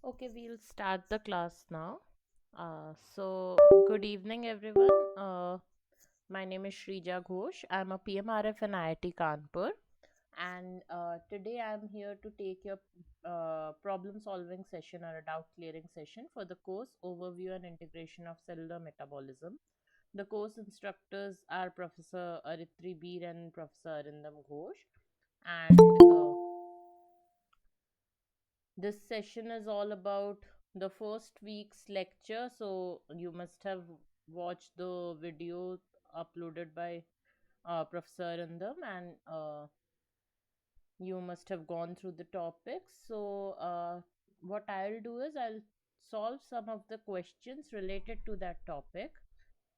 Okay, we'll start the class now. Good evening, everyone. My name is Shrija Ghosh. I'm a PMRF in IIT Kanpur, and today I'm here to take your problem solving session or a doubt clearing session for the course Overview and Integration of Cellular Metabolism. The course instructors are Professor Aritri Beer and Professor Arindam Ghosh, and this session is all about the first week's lecture. So you must have watched the video uploaded by Professor Arindam, and you must have gone through the topics. What I'll do is I'll solve some of the questions related to that topic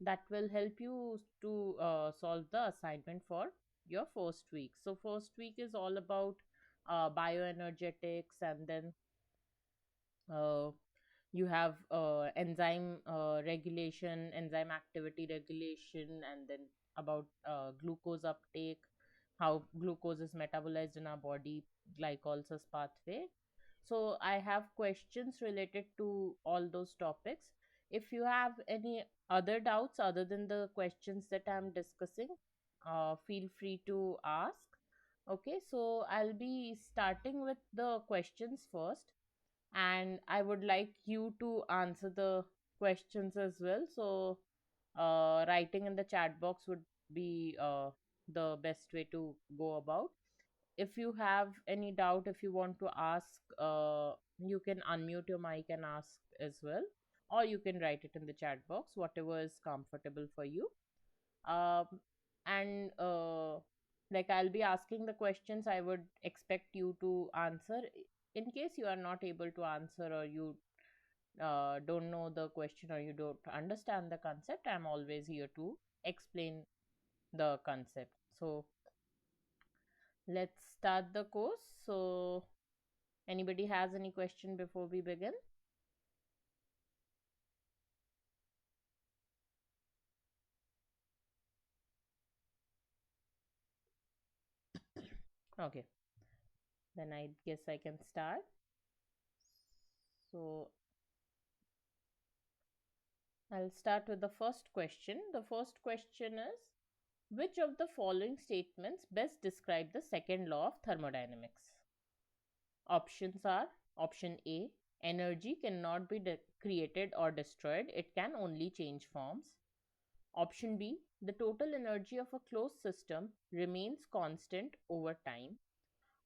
that will help you to solve the assignment for your first week. So, first week is all about bioenergetics, and then uh, you have enzyme regulation, enzyme activity regulation, and then about glucose uptake, how glucose is metabolized in our body, glycolysis pathway. So I have questions related to all those topics. If you have any other doubts other than the questions that I'm discussing, feel free to ask. Okay, so I'll be starting with the questions first, and I would like you to answer the questions as well. So, writing in the chat box would be the best way to go about. If you have any doubt, if you want to ask, you can unmute your mic and ask as well, or you can write it in the chat box, whatever is comfortable for you. Um, and like I'll be asking the questions, I would expect you to answer. In case you are not able to answer, or you don't know the question, or you don't understand the concept, I'm always here to explain the concept. So let's start the course. So anybody has any question before we begin? Okay, then I guess I can start. So I'll start with the first question. The first question is, which of the following statements best describe the second law of thermodynamics? Options are: option A, energy cannot be created or destroyed, it can only change forms. Option B, the total energy of a closed system remains constant over time.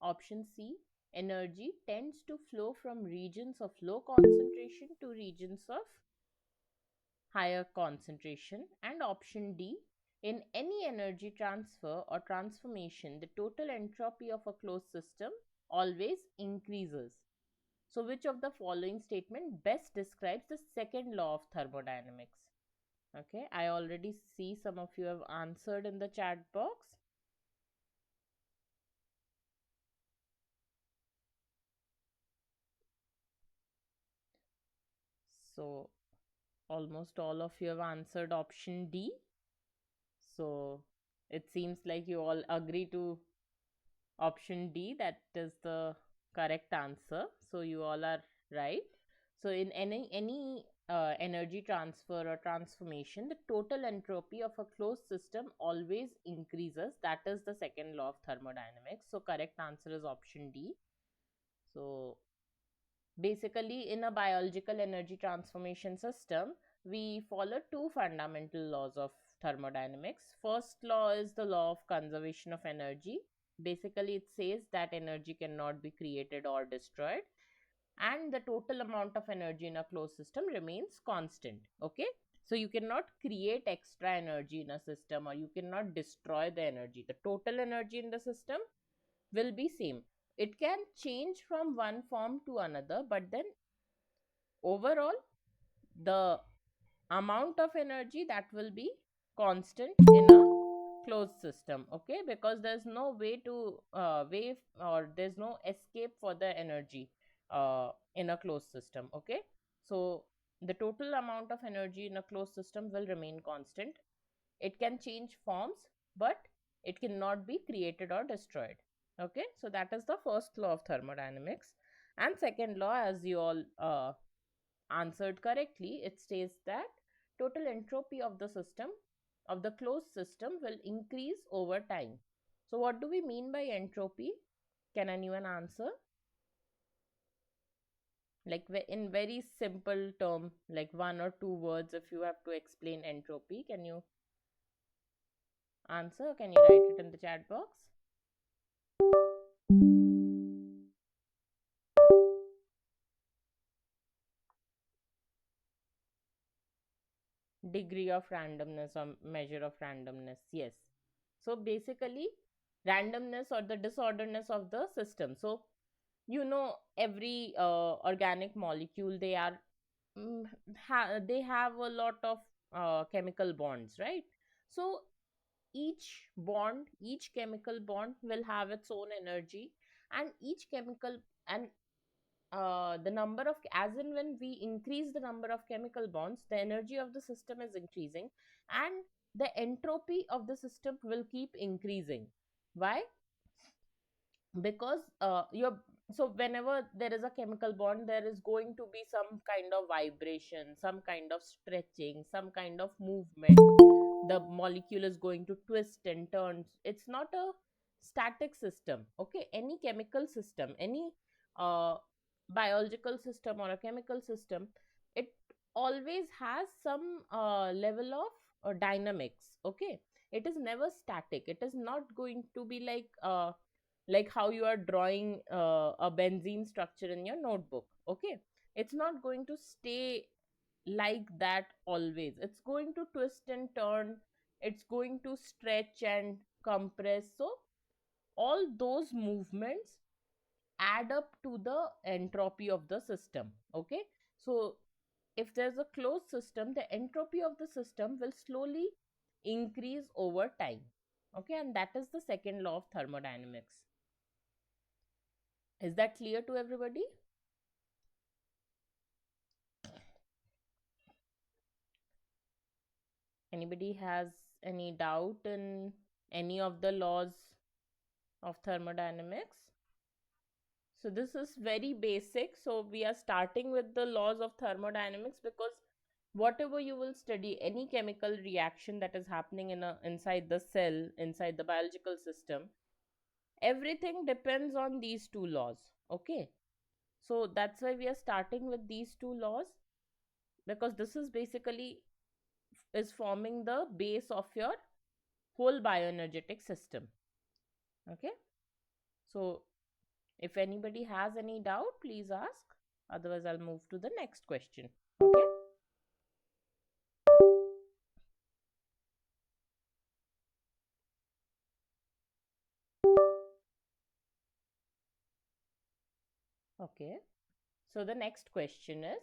Option C, energy tends to flow from regions of low concentration to regions of higher concentration. And option D, in any energy transfer or transformation, the total entropy of a closed system always increases. So, which of the following statement best describes the second law of thermodynamics? Okay, I already see some of you have answered in the chat box. So, almost all of you have answered option D. So, it seems like you all agree to option D, that is the correct answer. So, you all are right. So, in any energy transfer or transformation, the total entropy of a closed system always increases. That is the second law of thermodynamics. So, correct answer is option D. So, basically, in a biological energy transformation system, we follow two fundamental laws of thermodynamics. First law is the law of conservation of energy. Basically, it says that energy cannot be created or destroyed, and the total amount of energy in a closed system remains constant. Okay, so you cannot create extra energy in a system, or you cannot destroy the energy. The total energy in the system will be same. It can change from one form to another, but then overall the amount of energy that will be constant in a closed system. Okay, because there's no way to wave, or there's no escape for the energy in a closed system. Okay, so the total amount of energy in a closed system will remain constant. It can change forms, but it cannot be created or destroyed. Okay, so that is the first law of thermodynamics. And second law, as you all answered correctly, it states that total entropy of the system, of the closed system, will increase over time. So what do we mean by entropy? Can anyone answer? Like in very simple term, like one or two words, if you have to explain entropy, can you answer? Can you write it in the chat box? Degree of randomness or measure of randomness. Yes. So basically, randomness or the disorderedness of the system. So every organic molecule, they are mm, they have a lot of chemical bonds, right? So each chemical bond will have its own energy, and each chemical, and the number of, as in when we increase the number of chemical bonds, the energy of the system is increasing, and the entropy of the system will keep increasing. Why? Because you're so whenever there is a chemical bond, there is going to be some kind of vibration, some kind of stretching, some kind of movement. The molecule is going to twist and turn. It's not a static system. Okay, any chemical system, any uh, biological system or a chemical system, it always has some level of dynamics. Okay, it is never static. It is not going to be like how you are drawing a benzene structure in your notebook. Okay, it's not going to stay like that always. It's going to twist and turn, it's going to stretch and compress. So all those movements add up to the entropy of the system. Okay, so if there's a closed system, the entropy of the system will slowly increase over time. Okay, and that is the second law of thermodynamics. Is that clear to everybody? Anybody has any doubt in any of the laws of thermodynamics? So this is very basic. So we are starting with the laws of thermodynamics, because whatever you will study, any chemical reaction that is happening inside the cell, inside the biological system, everything depends on these two laws. Okay, so that's why we are starting with these two laws, because this is basically is forming the base of your whole bioenergetic system. Okay, so if anybody has any doubt, please ask. Otherwise, I'll move to the next question. Okay. Okay. So the next question is,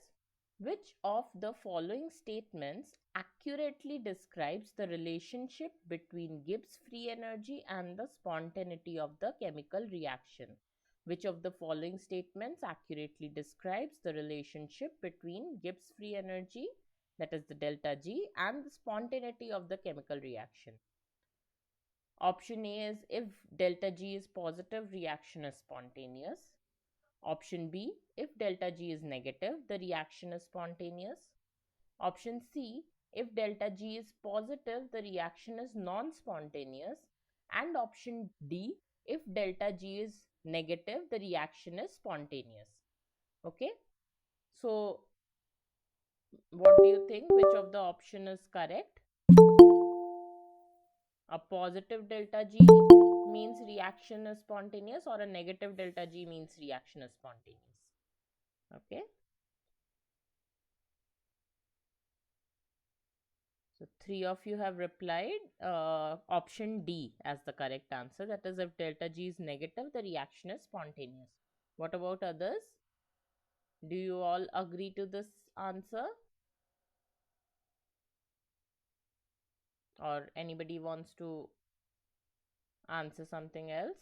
which of the following statements accurately describes the relationship between Gibbs free energy and the spontaneity of the chemical reaction? Which of the following statements accurately describes the relationship between Gibbs free energy, that is the delta G, and the spontaneity of the chemical reaction? Option A is, if delta G is positive, reaction is spontaneous. Option B, if delta G is negative, the reaction is spontaneous. Option C, if delta G is positive, the reaction is non-spontaneous. And option D, if delta G is negative, the reaction is spontaneous. Okay, so what do you think? Which of the option is correct? A positive delta G means reaction is spontaneous, or a negative delta G means reaction is spontaneous? Okay, so three of you have replied option D as the correct answer. That is, if delta G is negative, the reaction is spontaneous. What about others? Do you all agree to this answer? Or anybody wants to answer something else?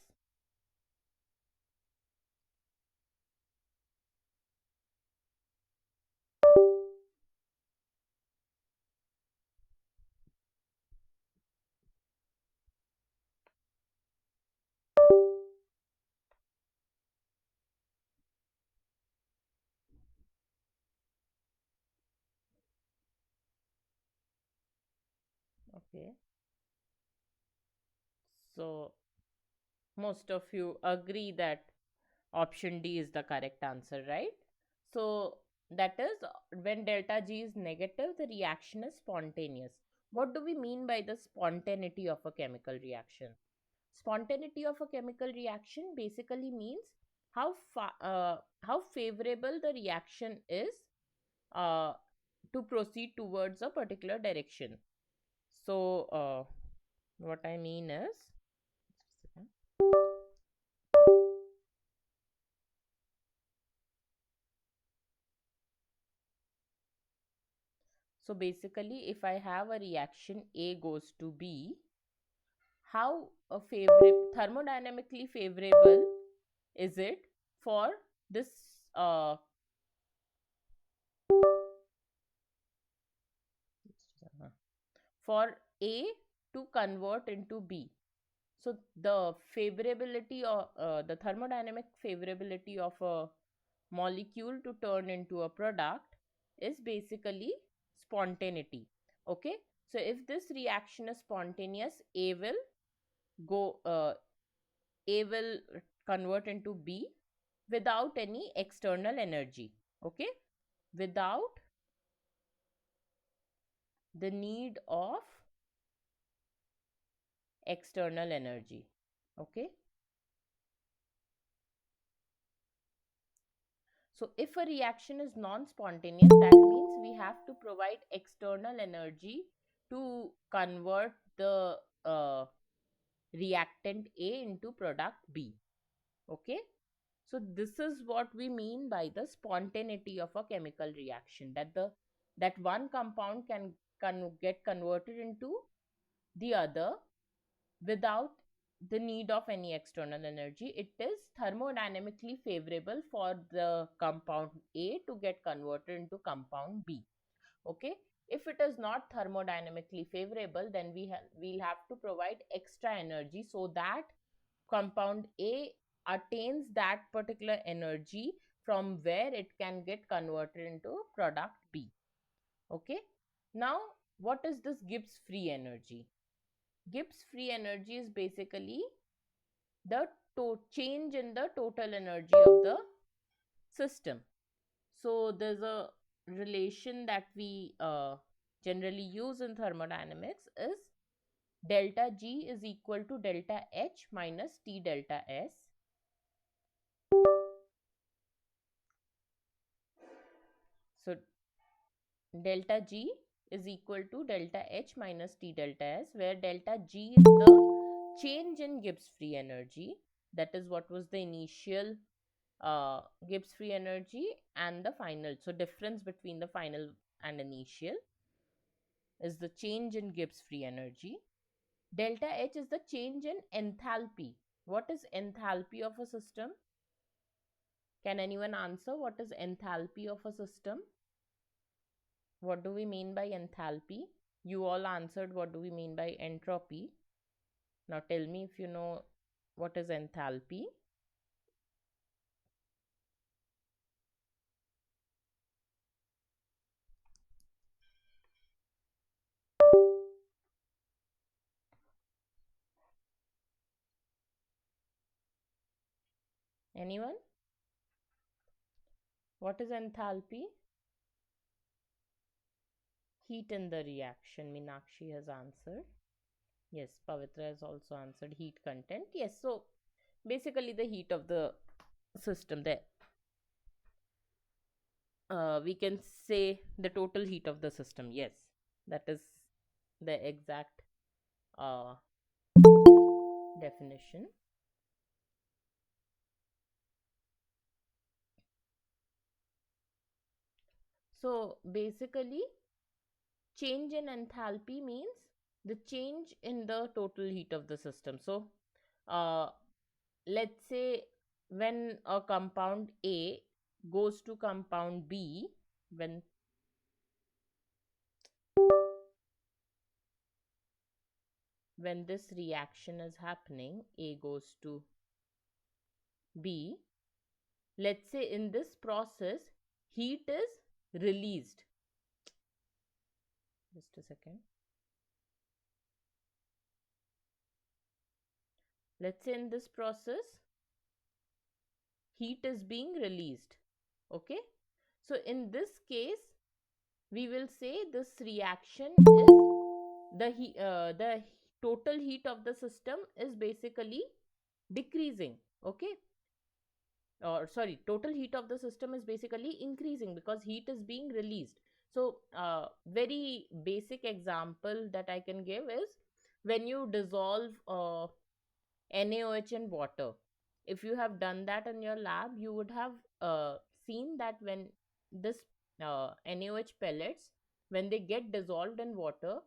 Okay. So most of you agree that option D is the correct answer, right? So that is when delta G is negative, the reaction is spontaneous. What do we mean by the spontaneity of a chemical reaction? Spontaneity of a chemical reaction basically means how favorable the reaction is uh, to proceed towards a particular direction. So what I mean is, so basically, if I have a reaction A goes to B, how a thermodynamically favorable is it for this for A to convert into B? So the favorability or the thermodynamic favorability of a molecule to turn into a product is basically spontaneity. Okay, so if this reaction is spontaneous, go A will convert into B without any external energy. Okay, without the need of external energy. Okay, so if a reaction is non-spontaneous, that means we have to provide external energy to convert the reactant A into product B. Okay, so this is what we mean by the spontaneity of a chemical reaction, that one compound can get converted into the other without the need of any external energy. It is thermodynamically favorable for the compound A to get converted into compound B. Okay, if it is not thermodynamically favorable, then we'll have to provide extra energy so that compound A attains that particular energy from where it can get converted into product B. Okay, now what is this Gibbs free energy? Gibbs free energy is basically the change in the total energy of the system. So there's a relation that we generally use in thermodynamics is delta G is equal to delta H minus T delta S. So delta G is equal to delta H minus T delta S, where delta G is the change in Gibbs free energy. That is what was the initial Gibbs free energy and the final. So difference between the final and initial is the change in Gibbs free energy. Delta H is the change in enthalpy. What is enthalpy of a system? Can anyone answer what is enthalpy of a system? What do we mean by enthalpy? You all answered what do we mean by entropy. Now tell me if you know what is enthalpy. Anyone? What is enthalpy? Heat in the reaction. Meenakshi has answered. Yes, Pavitra has also answered heat content. Yes, so basically the heat of the system there. We can say the total heat of the system. Yes, that is the exact uh, definition. So basically, change in enthalpy means the change in the total heat of the system. So uh, let's say when a compound A goes to compound B, when this reaction is happening, A goes to B, let's say in this process, heat is released. Just a second. let's say in this process heat is being released. Okay, so in this case we will say this reaction is the total heat of the system is basically decreasing. Okay, or sorry, total heat of the system is basically increasing because heat is being released. So very basic example that I can give is when you dissolve NaOH in water. If you have done that in your lab, you would have seen that when this NaOH pellets, when they get dissolved in water,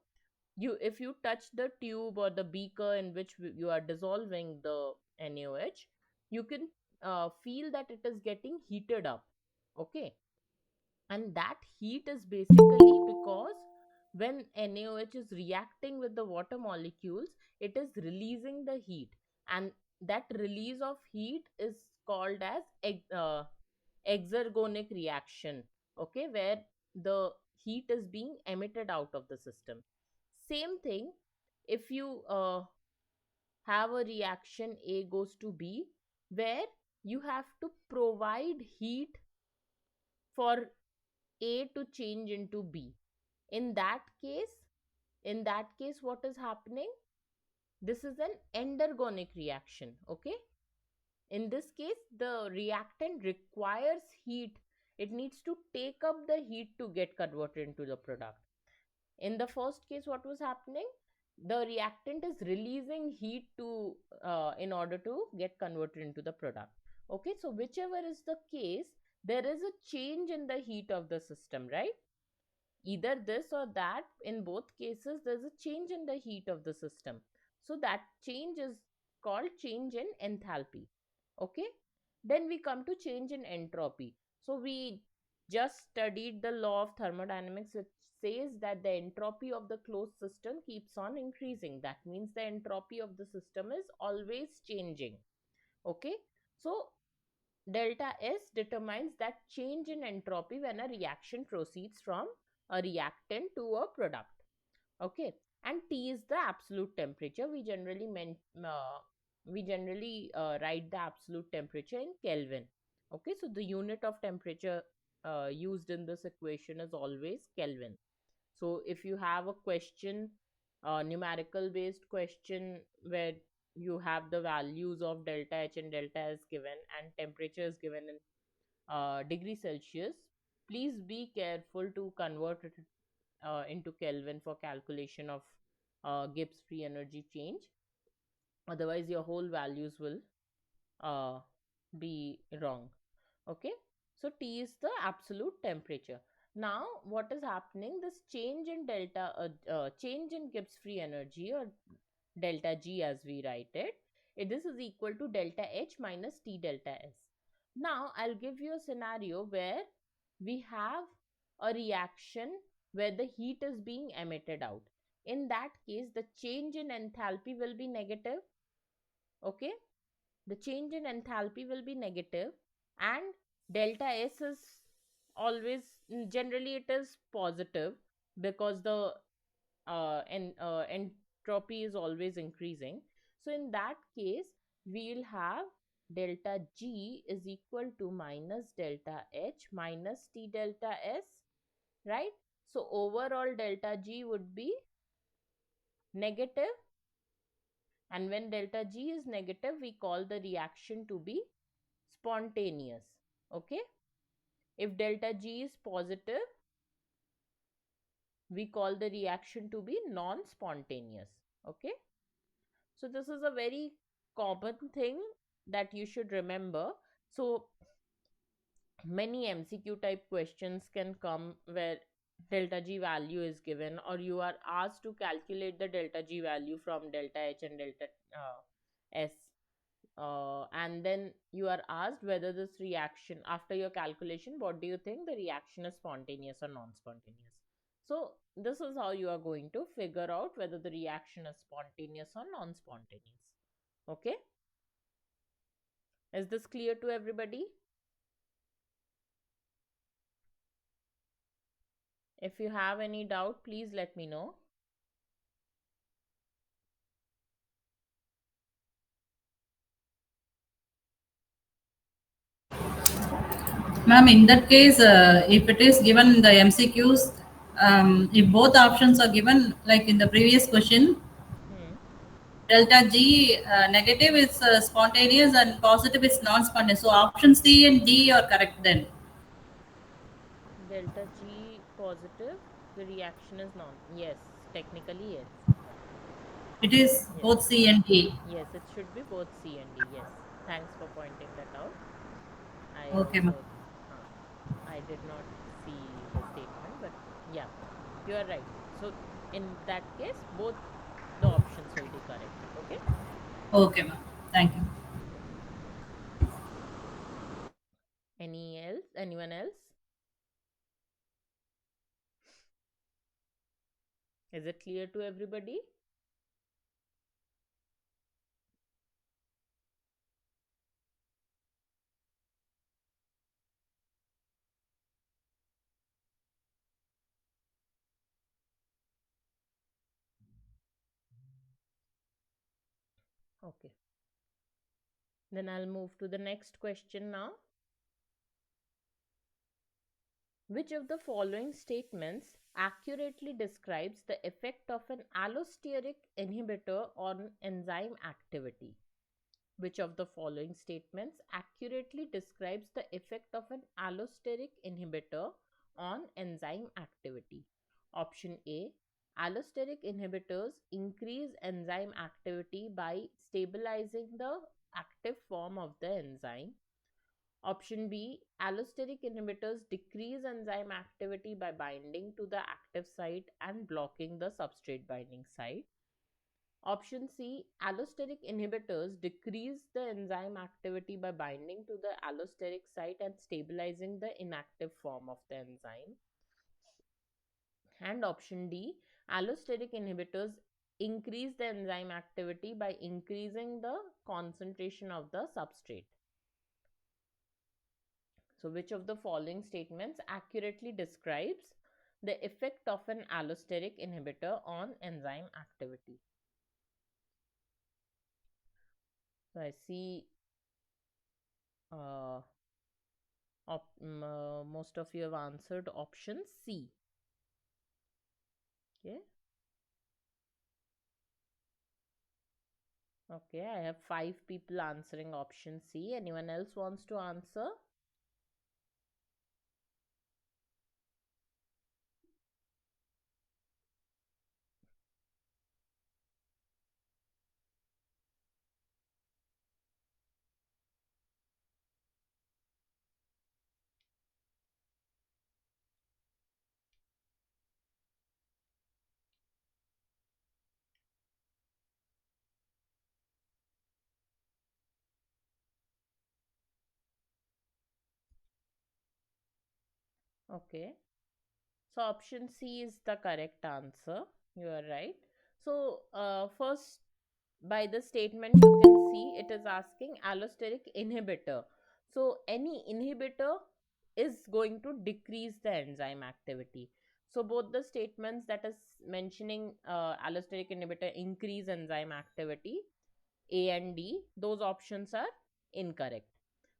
you if you touch the tube or the beaker in which you are dissolving the NaOH, you can feel that it is getting heated up. Okay, and that heat is basically because when NaOH is reacting with the water molecules, it is releasing the heat, and that release of heat is called as exergonic reaction. Okay, where the heat is being emitted out of the system. Same thing, if you have a reaction A goes to B, where you have to provide heat for A to change into B. In that case, what is happening? This is an endergonic reaction. Okay, in this case the reactant requires heat. It needs to take up the heat to get converted into the product. In the first case, what was happening? The reactant is releasing heat to in order to get converted into the product. Okay, so whichever is the case, there is a change in the heat of the system, right? Either this or that. In both cases there's a change in the heat of the system. So that change is called change in enthalpy. Okay, then we come to change in entropy. So we just studied the law of thermodynamics, which says that the entropy of the closed system keeps on increasing. That means the entropy of the system is always changing. Okay, so delta S determines that change in entropy when a reaction proceeds from a reactant to a product. Okay, and T is the absolute temperature. We generally write the absolute temperature in Kelvin. Okay, so the unit of temperature used in this equation is always Kelvin. So if you have a question, numerical based question where you have the values of delta H and delta S given and temperature is given in degree Celsius, please be careful to convert it into Kelvin for calculation of Gibbs free energy change. Otherwise, your whole values will uh, be wrong. Okay, so T is the absolute temperature. Now what is happening? This change in change in Gibbs free energy, or delta G as we write it, this is equal to delta H minus T delta S. Now I'll give you a scenario where we have a reaction where the heat is being emitted out. In that case, the change in enthalpy will be negative. Okay, the change in enthalpy will be negative, and delta S is always, generally it is positive, because the entropy is always increasing. So in that case, we'll have delta G is equal to minus delta H minus T delta S, right? So overall delta G would be negative, and when delta G is negative, we call the reaction to be spontaneous. Okay, if delta G is positive, we call the reaction to be non-spontaneous. Okay, so this is a very common thing that you should remember. So many MCQ type questions can come where delta G value is given, or you are asked to calculate the delta G value from delta H and delta S, and then you are asked whether this reaction, after your calculation, what do you think, the reaction is spontaneous or non-spontaneous. So this is how you are going to figure out whether the reaction is spontaneous or non-spontaneous. Okay, is this clear to everybody? If you have any doubt, please let me know. Ma'am, in that case, if it is given the MCQs, if both options are given, like in the previous question, Hmm. delta G negative is spontaneous and positive is non-spontaneous. So option C and D are correct then. Delta G positive, the reaction is non. Yes, technically, yes. It is Yes. both C and D. Yes, it should be both C and D. Yes. Thanks for pointing that out. I Okay, ma'am. also, huh, I did not see the statement, but yeah, you are right. So, in that case, both the options will be correct. Okay. Okay, ma'am. Thank you. Yeah. Any else? Anyone else? Is it clear to everybody? Okay. Then I'll move to the next question now. Which of the following statements accurately describes the effect of an allosteric inhibitor on enzyme activity? Which of the following statements accurately describes the effect of an allosteric inhibitor on enzyme activity? Option A: allosteric inhibitors increase enzyme activity by stabilizing the active form of the enzyme. Option B: allosteric inhibitors decrease enzyme activity by binding to the active site and blocking the substrate binding site. Option C: allosteric inhibitors decrease the enzyme activity by binding to the allosteric site and stabilizing the inactive form of the enzyme. And option D: allosteric inhibitors increase the enzyme activity by increasing the concentration of the substrate. So, which of the following statements accurately describes the effect of an allosteric inhibitor on enzyme activity? So, I see uh, most of you have answered option C. Okay. Okay, I have five people answering option C. Anyone else wants to answer? Okay. So option C is the correct answer. You are right. So first, by the statement you can see it is asking allosteric inhibitor. So any inhibitor is going to decrease the enzyme activity. So both the statements that is mentioning allosteric inhibitor increase enzyme activity, A and D, those options are incorrect.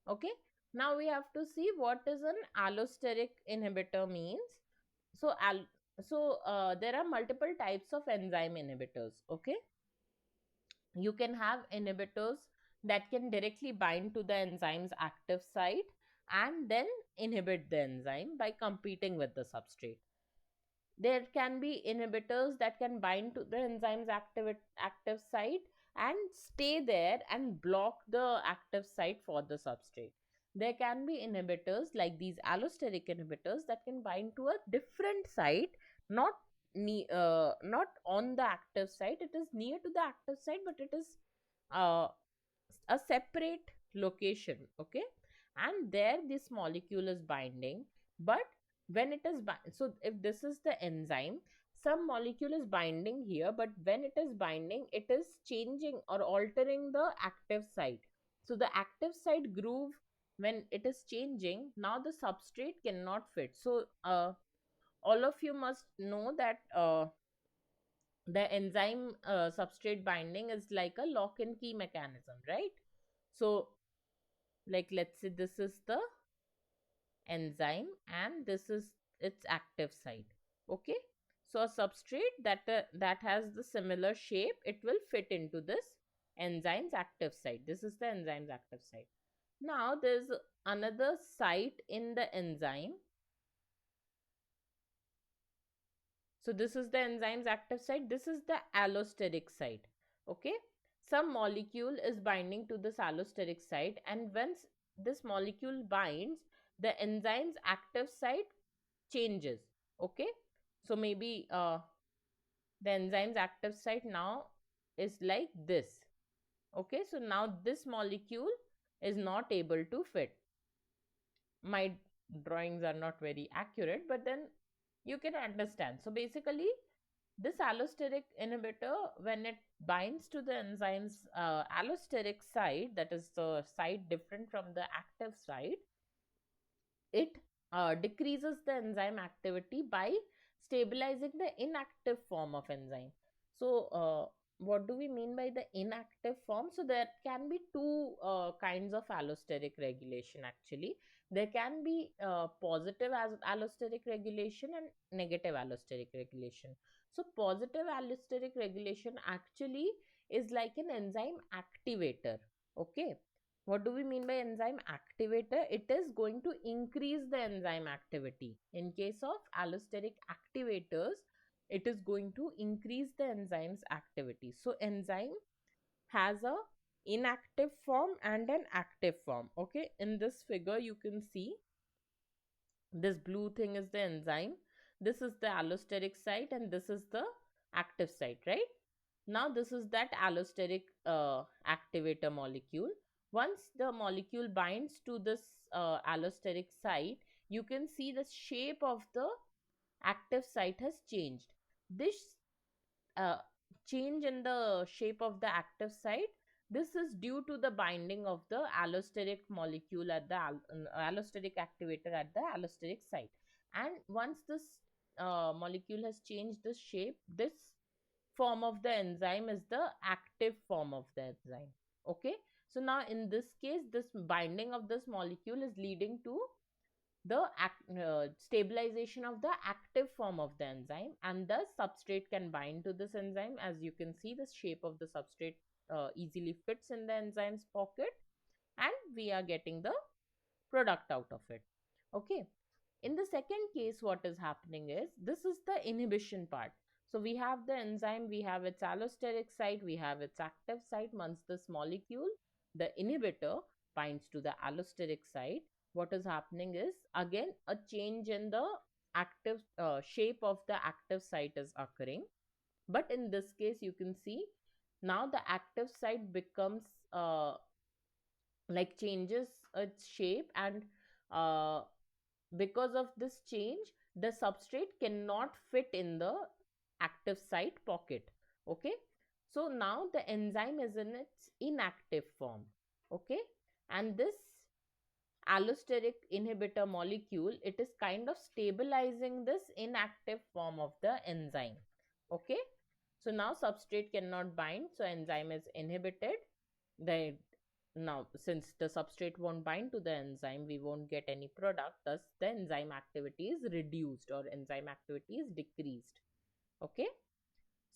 Okay. Now we have to see what is an allosteric inhibitor means. So there are multiple types of enzyme inhibitors. Okay, you can have inhibitors that can directly bind to the enzyme's active site and then inhibit the enzyme by competing with the substrate. There can be inhibitors that can bind to the enzyme's active site and stay there and block the active site for the substrate. There can be inhibitors like these allosteric inhibitors that can bind to a different site, not not on the active site. It is near to the active site, but it is uh, a separate location. Okay, and there this molecule is binding, but when it is so if this is the enzyme, some molecule is binding here, but when it is binding it is changing or altering the active site. So the active site groove, when it is changing, now the substrate cannot fit. So all of you must know that the enzyme substrate binding is like a lock and key mechanism, right? So like let's say this is the enzyme, and this is its active site. Okay, so a substrate that has the similar shape, it will fit into this enzyme's active site. This is the enzyme's active site. Now there's another site in the enzyme. So this is the enzyme's active site. This is the allosteric site. Okay. Some molecule is binding to this allosteric site, and once this molecule binds, the enzyme's active site changes. Okay. So maybe the enzyme's active site now is like this. Okay. So now this molecule is not able to fit. My drawings are not very accurate, but then you can understand. So basically, this allosteric inhibitor, when it binds to the enzyme's allosteric site, that is the site different from the active site, it decreases the enzyme activity by stabilizing the inactive form of enzyme. So, what do we mean by the inactive form? So, there can be two kinds of allosteric regulation actually. There can be positive as allosteric regulation and negative allosteric regulation. So, positive allosteric regulation actually is like an enzyme activator. Okay, what do we mean by enzyme activator? It is going to increase the enzyme activity. In case of allosteric activators, it is going to increase the enzyme's activity. So enzyme has a inactive form and an active form. Okay, in this figure you can see this blue thing is the enzyme, this is the allosteric site, and this is the active site, right? Now this is that allosteric activator molecule. Once the molecule binds to this allosteric site, you can see the shape of the active site has changed. This uh, change in the shape of the active site, this is due to the binding of the allosteric molecule at the allosteric activator at the allosteric site. And once this molecule has changed the shape, this form of the enzyme is the active form of the enzyme. Okay, so now in this case, this binding of this molecule is leading to the stabilization of the active form of the enzyme, and the substrate can bind to this enzyme. As you can see, the shape of the substrate easily fits in the enzyme's pocket, and we are getting the product out of it. Okay, in the second case, what is happening is, this is the inhibition part. So we have the enzyme, we have its allosteric site, we have its active site. Once this molecule, the inhibitor, binds to the allosteric site, what is happening is again a change in the active shape of the active site is occurring. But in this case, you can see now the active site becomes like changes its shape, and uh, because of this change, the substrate cannot fit in the active site pocket. Okay, so now the enzyme is in its inactive form. Okay, and this allosteric inhibitor molecule, it is kind of stabilizing this inactive form of the enzyme. Okay, so now substrate cannot bind, so enzyme is inhibited. The Now since the substrate won't bind to the enzyme, we won't get any product, thus the enzyme activity is reduced or enzyme activity is decreased. Okay,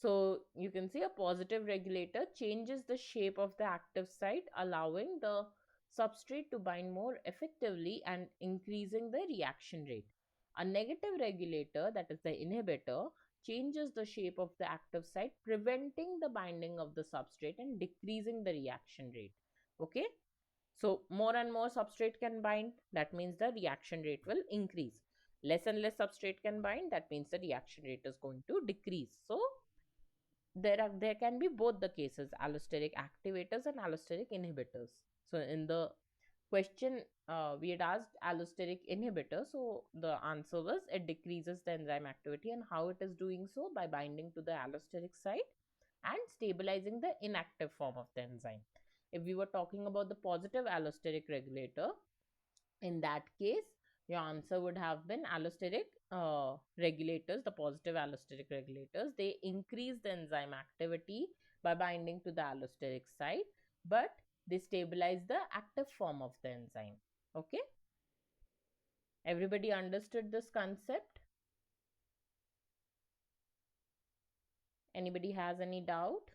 so you can see a positive regulator changes the shape of the active site, allowing the substrate to bind more effectively and increasing the reaction rate. A negative regulator, that is the inhibitor, changes the shape of the active site, preventing the binding of the substrate and decreasing the reaction rate. Okay, so more and more substrate can bind, that means the reaction rate will increase. Less and less substrate can bind, that means the reaction rate is going to decrease. So there can be both the cases, allosteric activators and allosteric inhibitors. So in the question, we had asked allosteric inhibitor, so the answer was it decreases the enzyme activity. And how it is doing so? By binding to the allosteric site and stabilizing the inactive form of the enzyme. If we were talking about the positive allosteric regulator, in that case, your answer would have been allosteric regulators. The positive allosteric regulators, they increase the enzyme activity by binding to the allosteric site, but they stabilize the active form of the enzyme. Okay, Everybody understood this concept? Anybody has any doubt?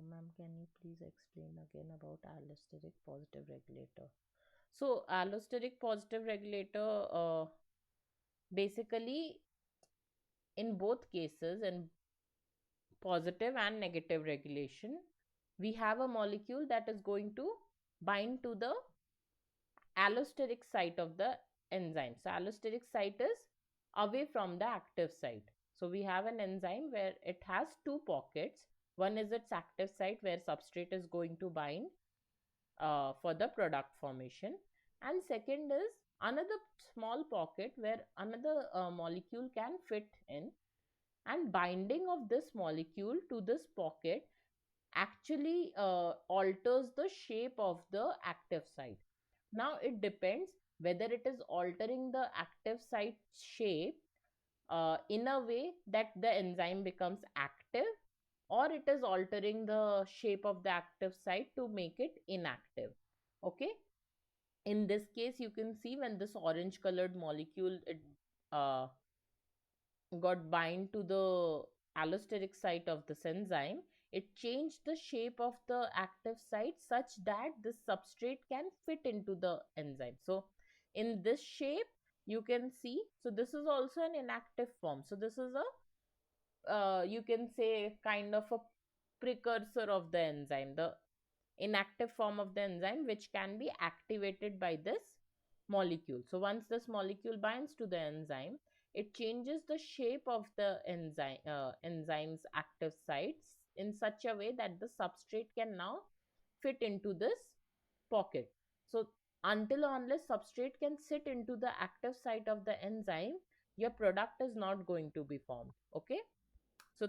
Ma'am, can you please explain again about allosteric positive regulator? So, allosteric positive regulator, basically, in both cases, in positive and negative regulation, we have a molecule that is going to bind to the allosteric site of the enzyme. So, allosteric site is away from the active site. So, we have an enzyme where it has two pockets. One is its active site where substrate is going to bind for the product formation, and second is another small pocket where another molecule can fit in, and binding of this molecule to this pocket actually alters the shape of the active site. Now it depends whether it is altering the active site shape in a way that the enzyme becomes active, or it is altering the shape of the active site to make it inactive. Okay, in this case you can see when this orange colored molecule it uh, got bind to the allosteric site of this enzyme, it changed the shape of the active site such that this substrate can fit into the enzyme. So in this shape you can see, so this is also an inactive form. So this is a you can say kind of a precursor of the enzyme, the inactive form of the enzyme which can be activated by this molecule. So once this molecule binds to the enzyme, it changes the shape of the enzyme's active sites in such a way that the substrate can now fit into this pocket. So until or unless substrate can sit into the active site of the enzyme, your product is not going to be formed. Okay, so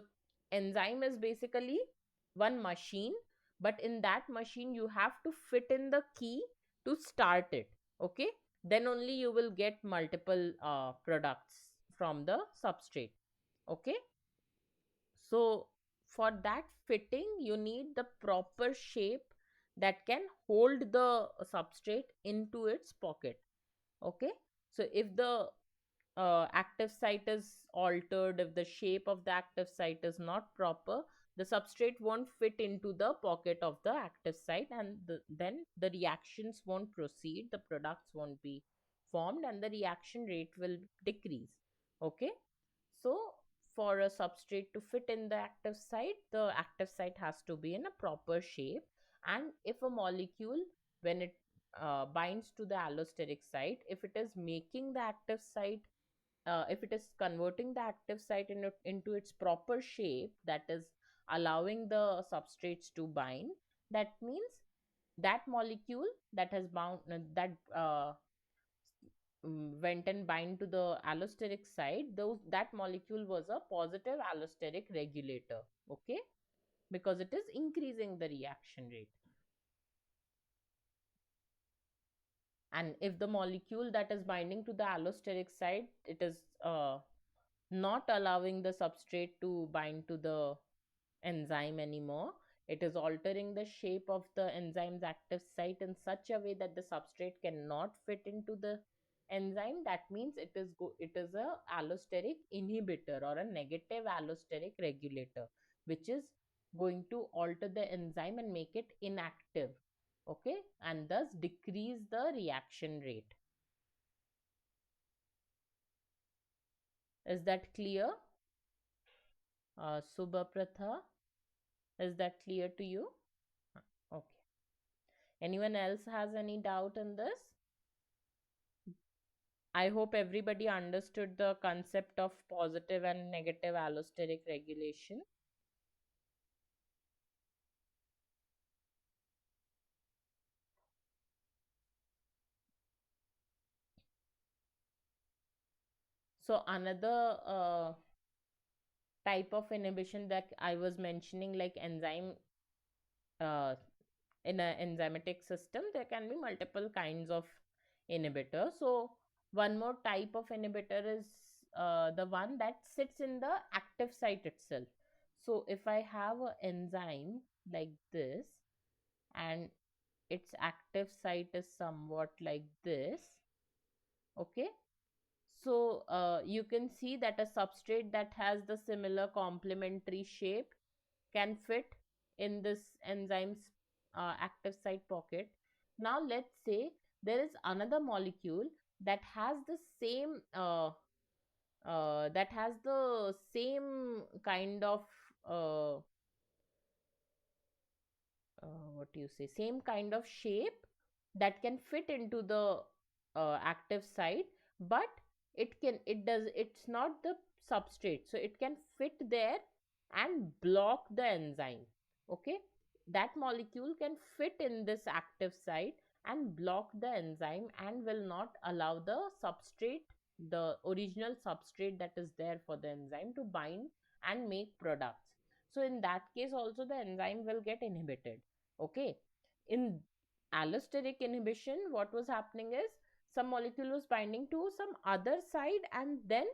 enzyme is basically one machine, but in that machine you have to fit in the key to start it. Okay, then only you will get multiple products from the substrate. Okay, so for that fitting you need the proper shape that can hold the substrate into its pocket. Okay, so if the active site is altered, if the shape of the active site is not proper, the substrate won't fit into the pocket of the active site, and then the reactions won't proceed, the products won't be formed, and the reaction rate will decrease. Okay, so for a substrate to fit in the active site has to be in a proper shape. And if a molecule, when it binds to the allosteric site, if it is making the active site if it is converting the active site into its proper shape, that is allowing the substrates to bind, that means that molecule that has bound that went and bind to the allosteric site, those that molecule was a positive allosteric regulator. Okay, because it is increasing the reaction rate. And if the molecule that is binding to the allosteric site, it is not allowing the substrate to bind to the enzyme anymore, it is altering the shape of the enzyme's active site in such a way that the substrate cannot fit into the enzyme, that means it is a allosteric inhibitor or a negative allosteric regulator, which is going to alter the enzyme and make it inactive. Okay, and thus decrease the reaction rate. Is that clear? Subhapratha, is that clear to you? Okay. Anyone else has any doubt in this? I hope everybody understood the concept of positive and negative allosteric regulation. So another type of inhibition that I was mentioning, like enzyme uh, in an enzymatic system, there can be multiple kinds of inhibitor. So one more type of inhibitor is the one that sits in the active site itself. So if I have an enzyme like this, and its active site is somewhat like this. Okay, so you can see that a substrate that has the similar complementary shape can fit in this enzyme's active site pocket. Now let's say there is another molecule that has the same kind of uh, what do you say, same kind of shape that can fit into the active site, but it's not the substrate, so it can fit there and block the enzyme. Okay, that molecule can fit in this active site and block the enzyme and will not allow the substrate, the original substrate that is there for the enzyme, to bind and make products. So in that case also the enzyme will get inhibited. Okay, in allosteric inhibition, what was happening is some molecule was binding to some other side and then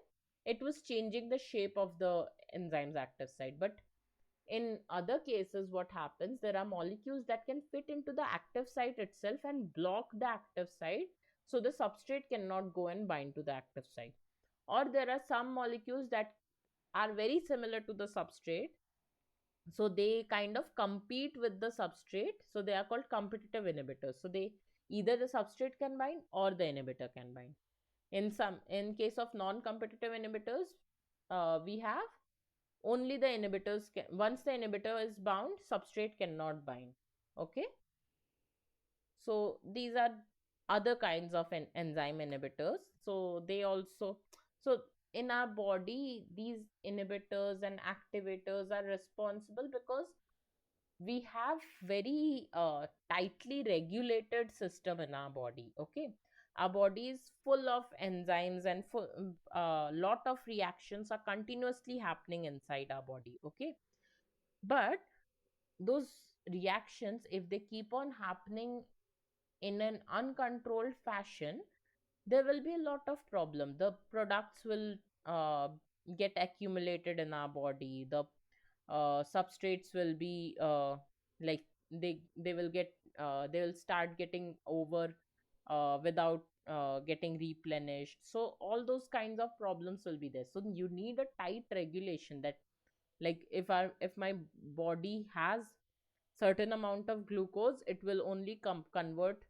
it was changing the shape of the enzyme's active site. But in other cases, what happens, there are molecules that can fit into the active site itself and block the active site, so the substrate cannot go and bind to the active site. Or there are some molecules that are very similar to the substrate, so they kind of compete with the substrate, so they are called competitive inhibitors. So they, either the substrate can bind or the inhibitor can bind. In case of non-competitive inhibitors, we have only the inhibitors can, once the inhibitor is bound, substrate cannot bind. Okay, so these are other kinds of enzyme inhibitors. So they also, so in our body these inhibitors and activators are responsible because we have very tightly regulated system in our body. Okay, our body is full of enzymes and full lot of reactions are continuously happening inside our body. Okay, but those reactions, if they keep on happening in an uncontrolled fashion, there will be a lot of problem. The products will uh, get accumulated in our body. The substrates will be like they will get they will start getting over without getting replenished. So all those kinds of problems will be there. So you need a tight regulation, that like if my body has certain amount of glucose, it will only convert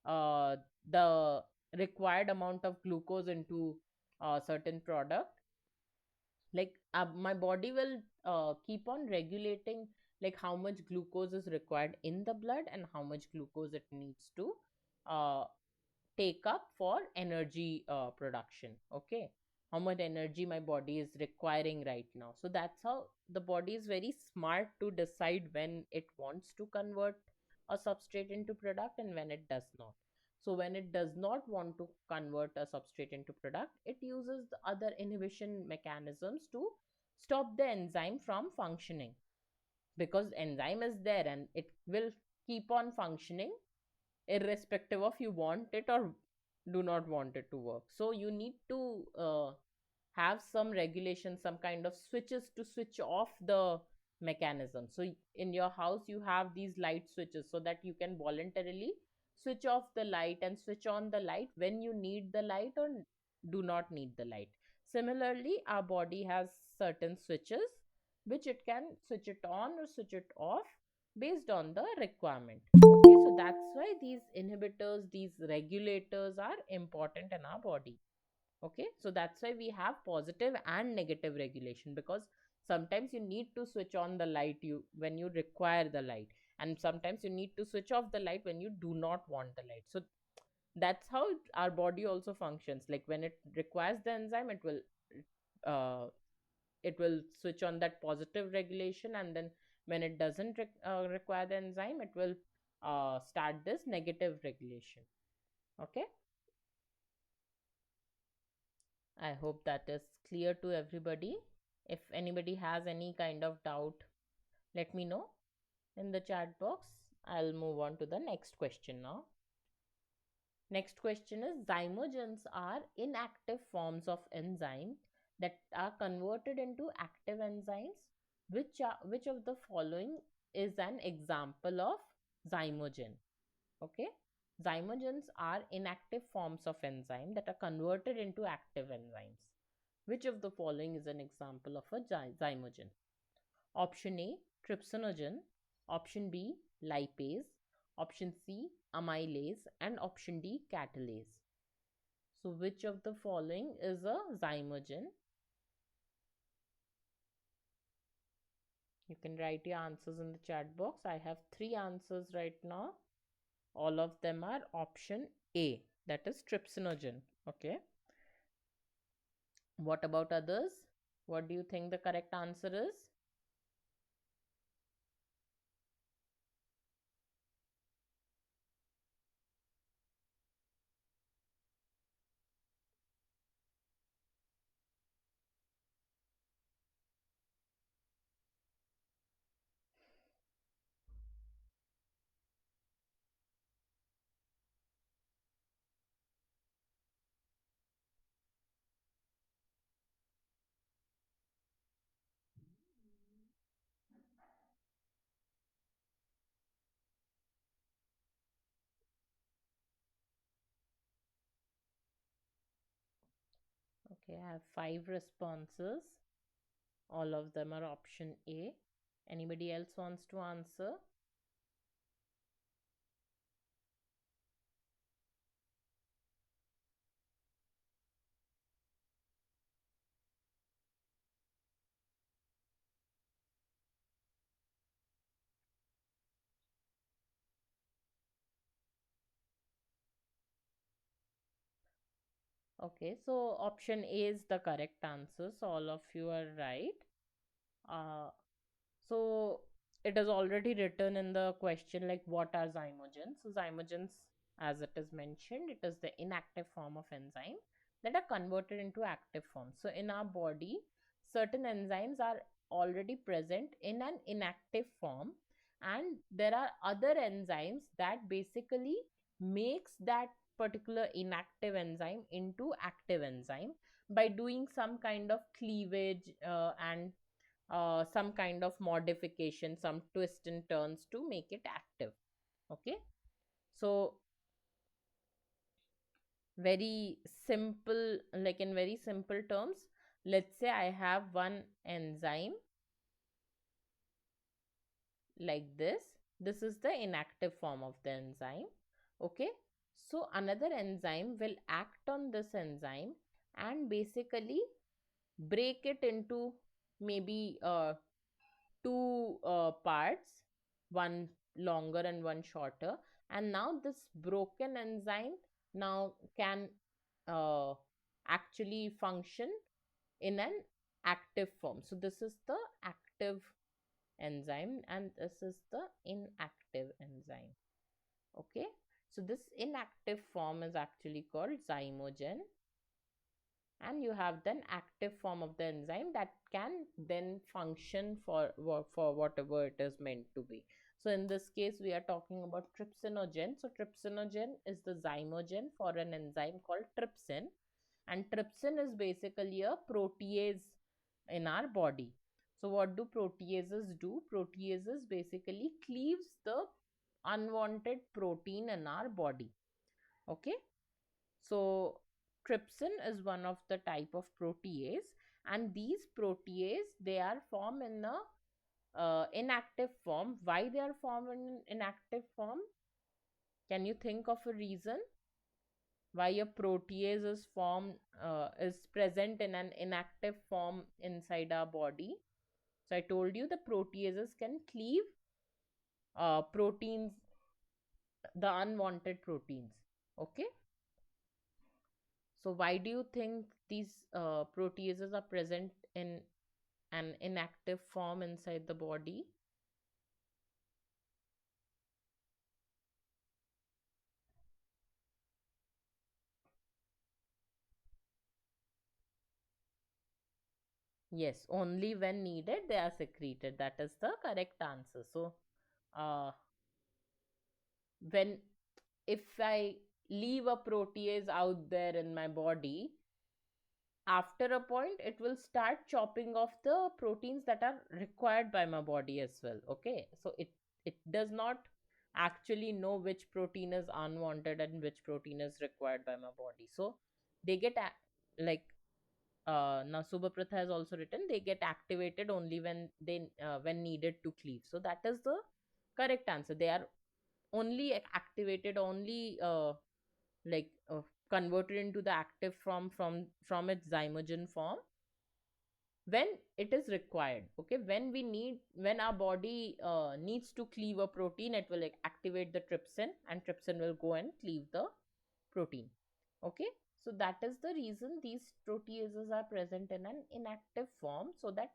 uh, the required amount of glucose into a certain product. Like my body will keep on regulating like how much glucose is required in the blood and how much glucose it needs to uh, take up for energy production. Okay, how much energy my body is requiring right now. So that's how the body is very smart to decide when it wants to convert a substrate into product and when it does not. So when it does not want to convert a substrate into product, it uses the other inhibition mechanisms to stop the enzyme from functioning, because enzyme is there and it will keep on functioning irrespective of you want it or do not want it to work. So you need to have some regulation, some kind of switches to switch off the mechanism. So in your house you have these light switches so that you can voluntarily switch off the light and switch on the light when you need the light or do not need the light. Similarly, our body has certain switches which it can switch it on or switch it off based on the requirement. Okay, so that's why these inhibitors, these regulators are important in our body. Okay, so that's why we have positive and negative regulation, because sometimes you need to switch on the light you when you require the light, and sometimes you need to switch off the light when you do not want the light. So that's how our body also functions. Like when it requires the enzyme, uh, it will switch on that positive regulation, and then when it doesn't require the enzyme, it will start this negative regulation. Okay, I hope that is clear to everybody. If anybody has any kind of doubt, let me know in the chat box. I'll move on to the next question now. Next question is, zymogens are inactive forms of enzyme that are converted into active enzymes. Which of the following is an example of zymogen? Okay, zymogens are inactive forms of enzyme that are converted into active enzymes. Which of the following is an example of a zymogen? Option A, trypsinogen. Option B, lipase. Option C, amylase. And option D, catalase. So, which of the following is a zymogen? You can write your answers in the chat box. I have three answers right now. All of them are option A, that is trypsinogen. Okay. What about others? What do you think the correct answer is? Okay, I have five responses. All of them are option A. Anybody else wants to answer? Okay, so option A is the correct answer. So all of you are right. Uh, so it is already written in the question like what are zymogens? So zymogens, as it is mentioned, it is the inactive form of enzyme that are converted into active form. So in our body, certain enzymes are already present in an inactive form, and there are other enzymes that basically makes that particular inactive enzyme into active enzyme by doing some kind of cleavage and some kind of modification, some twist and turns to make it active. Okay, so very simple, like in very simple terms, let's say I have one enzyme like this is the inactive form of the enzyme. Okay, so another enzyme will act on this enzyme and basically break it into maybe two parts, one longer and one shorter, and now this broken enzyme now can uh, actually function in an active form. So this is the active enzyme and this is the inactive enzyme. Okay, so this inactive form is actually called zymogen, and you have then active form of the enzyme that can then function for whatever it is meant to be. So in this case we are talking about trypsinogen. So trypsinogen is the zymogen for an enzyme called trypsin, and trypsin is basically a protease in our body. So what do proteases do? Proteases basically cleaves the unwanted protein in our body. Okay, so trypsin is one of the type of protease, and these protease they are formed in a inactive form. Why they are formed in inactive form? Can you think of a reason why a protease is formed is present in an inactive form inside our body? So I told you the proteases can cleave proteins, the unwanted proteins. Okay, so why do you think these proteases are present in an inactive form inside the body? Yes, only when needed they are secreted. That is the correct answer. So, uh, when if I leave a protease out there in my body, after a point it will start chopping off the proteins that are required by my body as well. Okay, so it does not actually know which protein is unwanted and which protein is required by my body. So they get like Subhaprata has also written, they get activated only when needed to cleave. So that is the correct answer. They are only activated, only like converted into the active form from its zymogen form when it is required. Okay, when our body needs to cleave a protein, it will like activate the trypsin, and trypsin will go and cleave the protein. Okay, so that is the reason these proteases are present in an inactive form, so that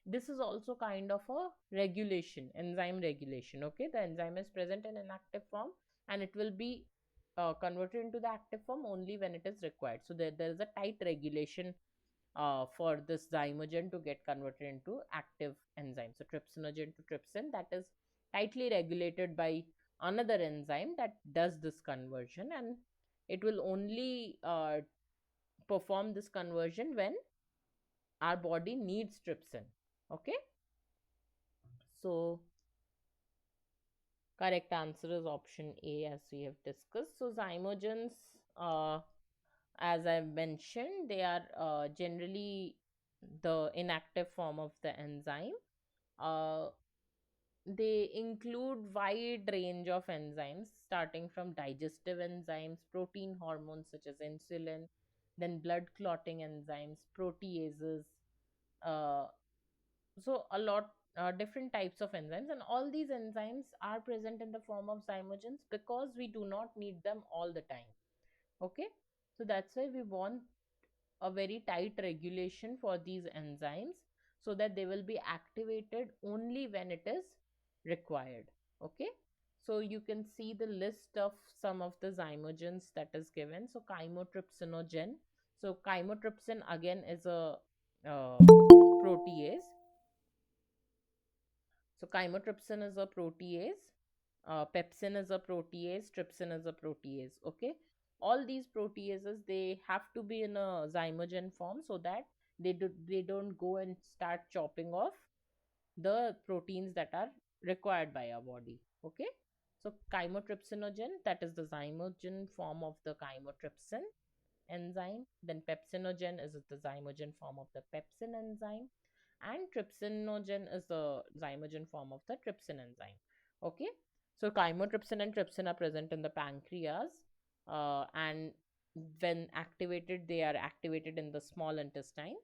this is also kind of a regulation, enzyme regulation. Okay, the enzyme is present in inactive form, and it will be converted into the active form only when it is required. So there is a tight regulation for this zymogen to get converted into active enzyme. So trypsinogen to trypsin, that is tightly regulated by another enzyme that does this conversion, and it will only perform this conversion when our body needs trypsin. Okay, so correct answer is option A, as we have discussed. So zymogens, uh, as I mentioned, they are generally the inactive form of the enzyme. Uh, they include wide range of enzymes, starting from digestive enzymes, protein hormones such as insulin, then blood clotting enzymes, proteases. Uh, so a lot different types of enzymes, and all these enzymes are present in the form of zymogens because we do not need them all the time. Okay, so that's why we want a very tight regulation for these enzymes, so that they will be activated only when it is required. Okay, so you can see the list of some of the zymogens that is given. So chymotrypsinogen, so chymotrypsin again is a protease. So chymotrypsin is a protease, pepsin is a protease, trypsin is a protease. Okay, all these proteases, they have to be in a zymogen form, so that they don't go and start chopping off the proteins that are required by our body. Okay, so chymotrypsinogen, that is the zymogen form of the chymotrypsin enzyme. Then pepsinogen is the zymogen form of the pepsin enzyme, and trypsinogen is the zymogen form of the trypsin enzyme. Okay, so chymotrypsin and trypsin are present in the pancreas, and when activated, they are activated in the small intestine.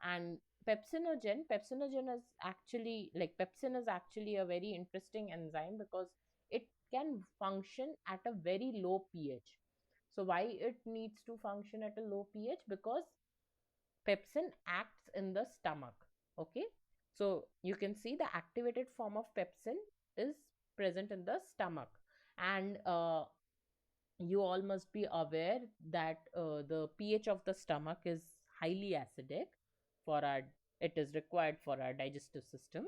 And pepsinogen is actually, like, pepsin is actually a very interesting enzyme because it can function at a very low pH. So why it needs to function at a low pH? Because pepsin acts in the stomach. Okay, so you can see the activated form of pepsin is present in the stomach. And you all must be aware that the pH of the stomach is highly acidic for our, it is required for our digestive system.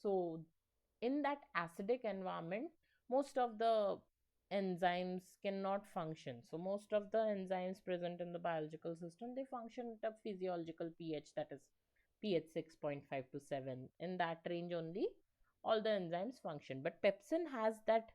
So in that acidic environment, most of the enzymes cannot function. So most of the enzymes present in the biological system, they function at a physiological pH, that is pH 6.5 to 7. In that range only all the enzymes function. But pepsin has that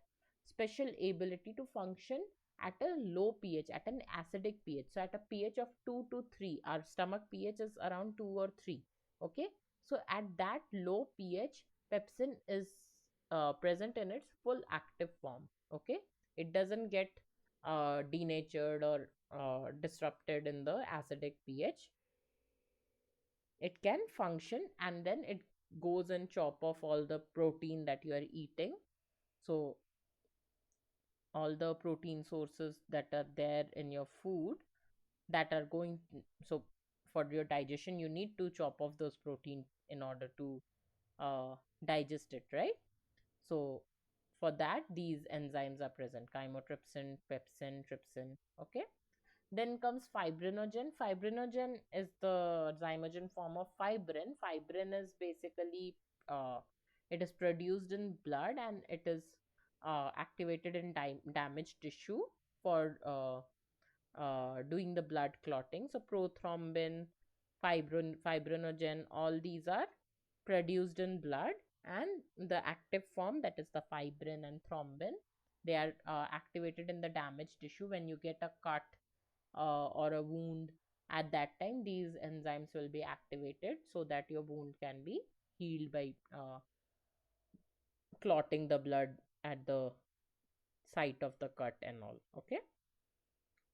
special ability to function at a low pH, at an acidic pH. So at a pH of 2 to 3, our stomach pH is around 2 or 3. Okay, so at that low pH, pepsin is present in its full active form. Okay, it doesn't get denatured or disrupted in the acidic pH. It can function, and then it goes and chop off all the protein that you are eating. So all the protein sources that are there in your food that are going, so for your digestion you need to chop off those protein in order to uh, digest it, right? So for that, these enzymes are present: chymotrypsin, pepsin, trypsin. Okay, then comes fibrinogen. Fibrinogen is the zymogen form of fibrin. Fibrin is basically, uh, it is produced in blood, and it is activated in damaged tissue for doing the blood clotting. So prothrombin, fibrinogen, all these are produced in blood, and the active form, that is the fibrin and thrombin, they are activated in the damaged tissue. When you get a cut or a wound, at that time these enzymes will be activated so that your wound can be healed by clotting the blood at the site of the cut and all. Okay,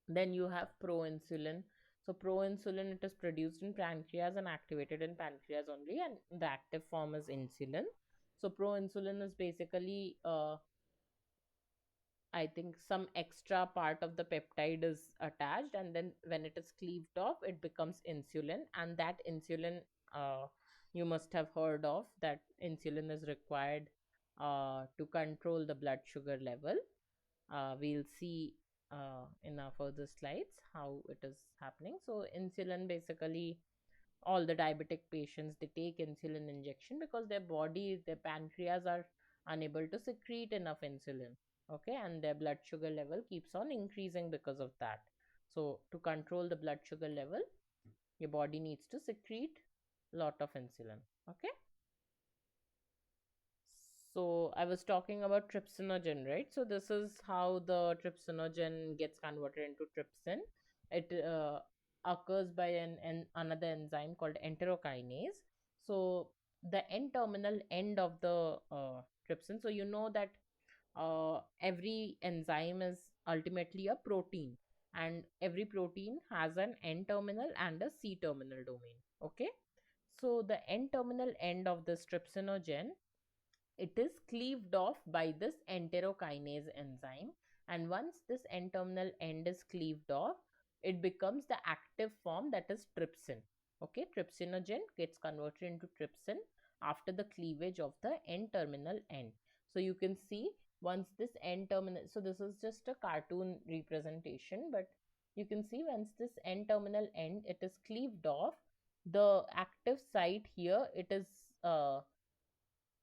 then you have proinsulin. So proinsulin, it is produced in pancreas and activated in pancreas only, and the active form is insulin. So proinsulin is basically I think some extra part of the peptide is attached, and then when it is cleaved off, it becomes insulin. And that insulin, you must have heard of that insulin is required to control the blood sugar level. We'll see in our further slides how it is happening. So, insulin basically, all the diabetic patients, they take insulin injection because their body, their pancreas are unable to secrete enough insulin. Okay, and their blood sugar level keeps on increasing because of that. So to control the blood sugar level, your body needs to secrete lot of insulin. Okay, so I was talking about trypsinogen, right? So this is how the trypsinogen gets converted into trypsin. It occurs by an another enzyme called enterokinase. So the N-terminal end of the trypsin. So you know that every enzyme is ultimately a protein, and every protein has an N-terminal and a C-terminal domain. Okay, so the N-terminal end of this trypsinogen, it is cleaved off by this enterokinase enzyme, and once this N-terminal end is cleaved off, it becomes the active form, that is trypsin. Okay, trypsinogen gets converted into trypsin after the cleavage of the N-terminal end. So you can see once this N-terminal, so this is just a cartoon representation, but you can see once this N-terminal end, it is cleaved off, the active site here, it is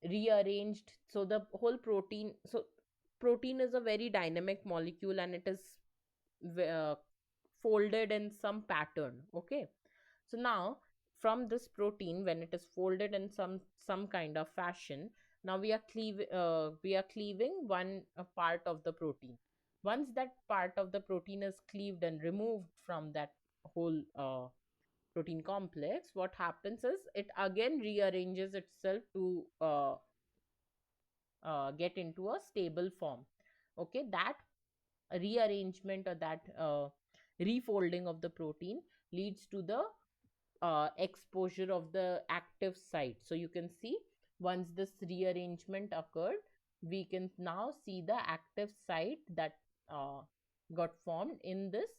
rearranged. So the whole protein, so protein is a very dynamic molecule, and it is uh, folded in some pattern. Okay, so now from this protein, when it is folded in some kind of fashion, now we are cleaving one part of the protein. Once that part of the protein is cleaved and removed from that whole protein complex, what happens is it again rearranges itself to get into a stable form. Okay, that rearrangement or that refolding of the protein leads to the exposure of the active site. So you can see once this rearrangement occurred, we can now see the active site that got formed in this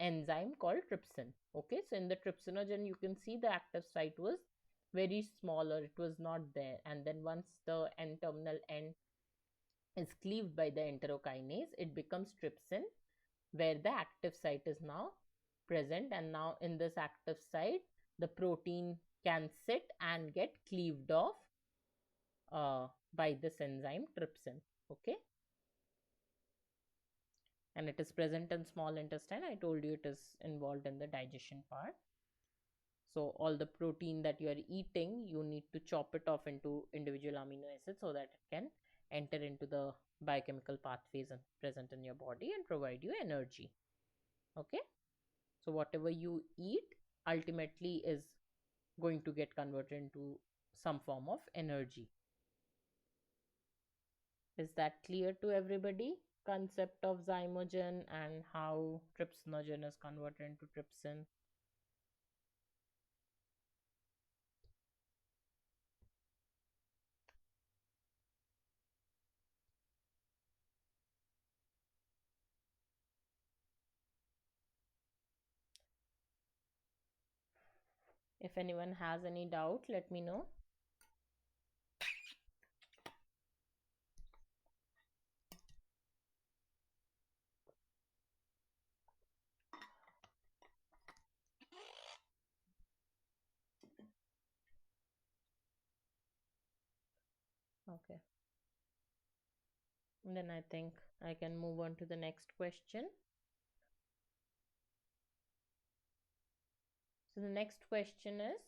enzyme called trypsin. Okay, so in the trypsinogen, you can see the active site was very smaller, it was not there. And then once the N terminal end is cleaved by the enterokinase, it becomes trypsin, where the active site is now present. And now in this active site, the protein can sit and get cleaved off by this enzyme trypsin. Okay, and it is present in small intestine. I told you it is involved in the digestion part. So all the protein that you are eating, you need to chop it off into individual amino acids so that it can enter into the biochemical pathways and present in your body and provide you energy. Okay, so whatever you eat ultimately is going to get converted into some form of energy. Is that clear to everybody? Concept of zymogen and how trypsinogen is converted into trypsin. If anyone has any doubt, let me know. Okay, and then I think I can move on to the next question. So the next question is,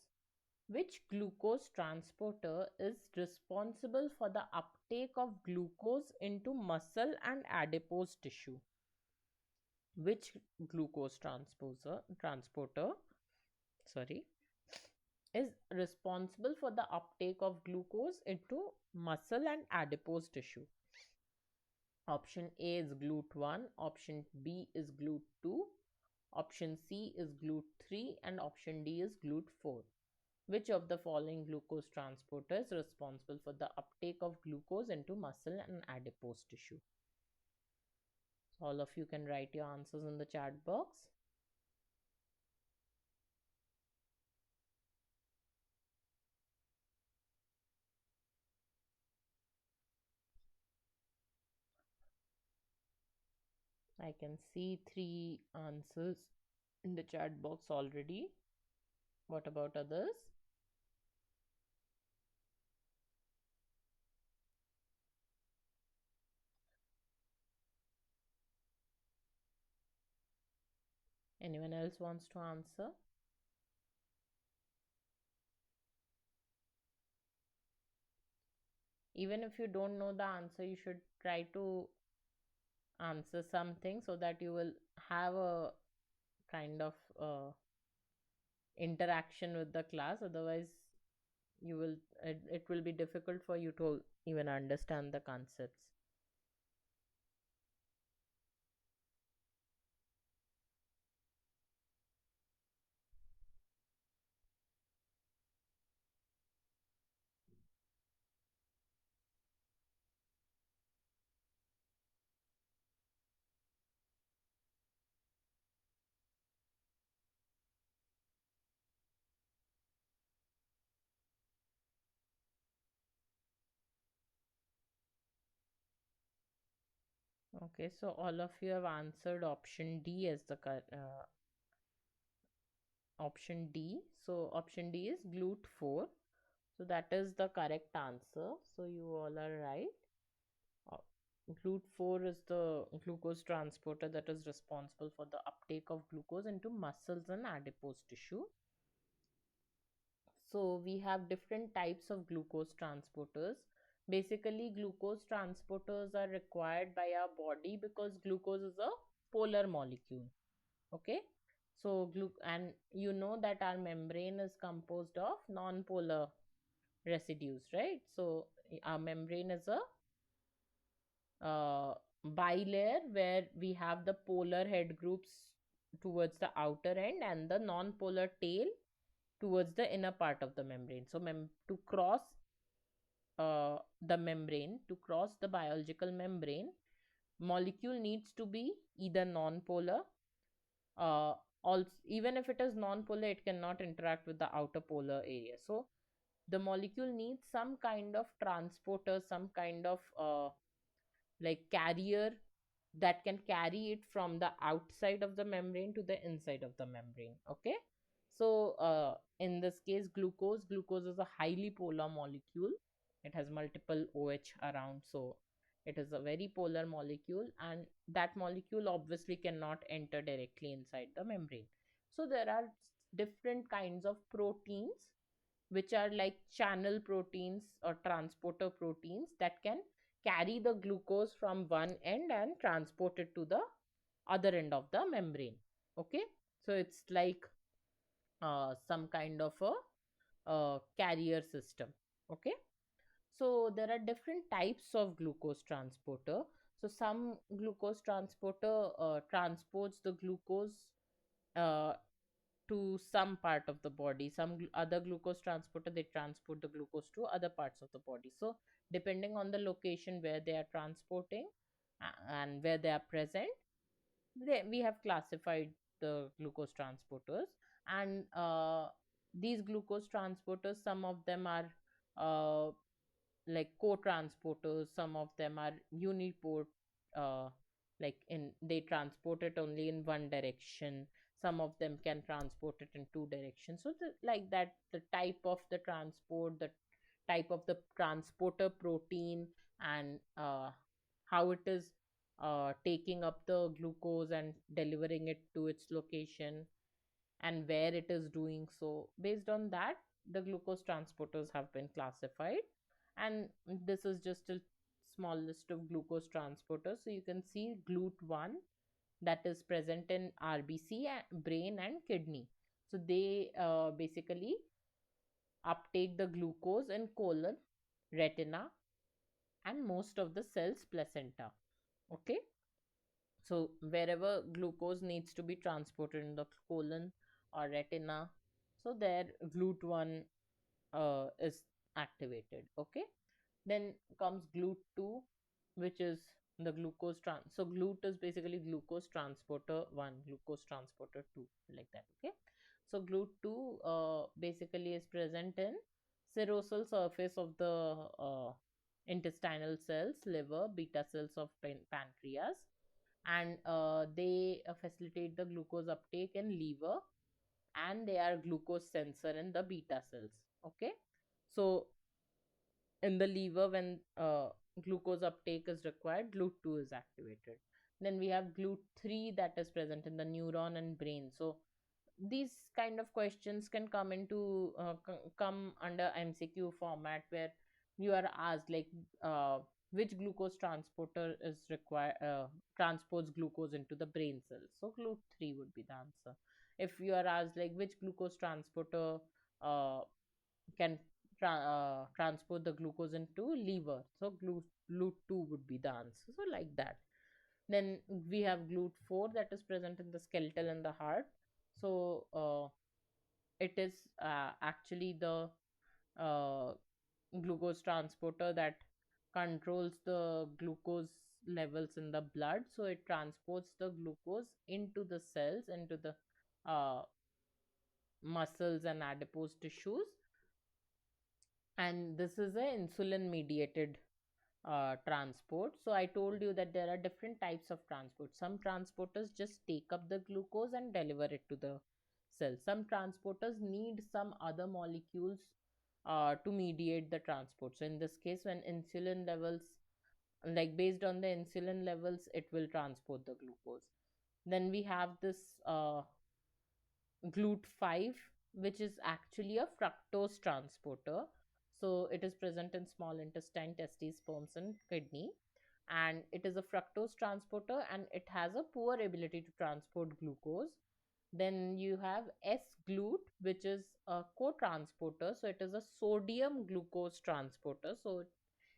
Which glucose transporter is responsible for the uptake of glucose into muscle and adipose tissue? Which glucose transporter, sorry, is responsible for the uptake of glucose into muscle and adipose tissue? Option A is GLUT1, option B is GLUT2, option C is GLUT3, and option D is GLUT4. Which of the following glucose transporter is responsible for the uptake of glucose into muscle and adipose tissue? So all of you can write your answers in the chat box. I can see 3 answers in the chat box already. What about others? Anyone else wants to answer? Even if you don't know the answer, you should try to answer something so that you will have a kind of interaction with the class. Otherwise, it will be difficult for you to even understand the concepts. Okay, so all of you have answered option D as the option D. So option D is GLUT4. So that is the correct answer. So you all are right. Uh, GLUT4 is the glucose transporter that is responsible for the uptake of glucose into muscles and adipose tissue. So we have different types of glucose transporters. Basically, glucose transporters are required by our body because glucose is a polar molecule. Okay. So and you know that our membrane is composed of non-polar residues, right? So our membrane is a bilayer where we have the polar head groups towards the outer end and the non-polar tail towards the inner part of the membrane. So to cross to cross the biological membrane, molecule needs to be either non-polar. Also, even if it is non-polar, it cannot interact with the outer polar area. So the molecule needs some kind of transporter, some kind of like carrier that can carry it from the outside of the membrane to the inside of the membrane. Okay. So in this case, glucose is a highly polar molecule. It has multiple OH around, so it is a very polar molecule, and that molecule obviously cannot enter directly inside the membrane. So there are different kinds of proteins which are like channel proteins or transporter proteins that can carry the glucose from one end and transport it to the other end of the membrane. Okay, so it's like some kind of a carrier system. Okay, so there are different types of glucose transporter. So some glucose transporter transports the glucose uh, to some part of the body. Some other glucose transporter, they transport the glucose to other parts of the body. So depending on the location where they are transporting and where they are present, we have classified the glucose transporters. And these glucose transporters, some of them are uh, like co-transporters, some of them are uniport, uh, like in they transport it only in one direction, some of them can transport it in two directions. So like that, the type of the transport, the type of the transporter protein, and how it is taking up the glucose and delivering it to its location, and where it is doing so. Based on that, the glucose transporters have been classified, and this is just a small list of glucose transporters. So you can see GLUT1 that is present in RBC, brain, and kidney. So they basically uptake the glucose in colon, retina, and most of the cell's placenta. Okay, so wherever glucose needs to be transported in the colon or retina, so there GLUT1 is activated. Okay, then comes GLUT2, which is the glucose so GLUT is basically glucose transporter 1, glucose transporter 2, like that. Okay, so GLUT2 basically is present in serosal surface of the intestinal cells, liver, beta cells of pancreas, and they facilitate the glucose uptake in liver, and they are glucose sensor in the beta cells. Okay, so in the liver, when glucose uptake is required, GLUT2 is activated. Then we have GLUT3 that is present in the neuron and brain. So these kind of questions can come into come under MCQ format, where you are asked like which glucose transporter is required, transports glucose into the brain cells. So GLUT3 would be the answer. If you are asked like which glucose transporter uh, can transport the glucose into liver, so GLUT2 would be the answer. So like that. Then we have GLUT4 that is present in the skeletal and the heart. So it is actually the uh, glucose transporter that controls the glucose levels in the blood. So it transports the glucose into the cells, into the uh, muscles and adipose tissues. And this is a insulin mediated transport. So I told you that there are different types of transport. Some transporters just take up the glucose and deliver it to the cell. Some transporters need some other molecules to mediate the transport. So in this case, when insulin levels, like based on the insulin levels, it will transport the glucose. Then we have this GLUT5, which is actually a fructose transporter. So it is present in small intestine, testes, sperms, and kidney. And it is a fructose transporter, and it has a poor ability to transport glucose. Then you have S-GLUT, which is a co-transporter. So it is a sodium glucose transporter. So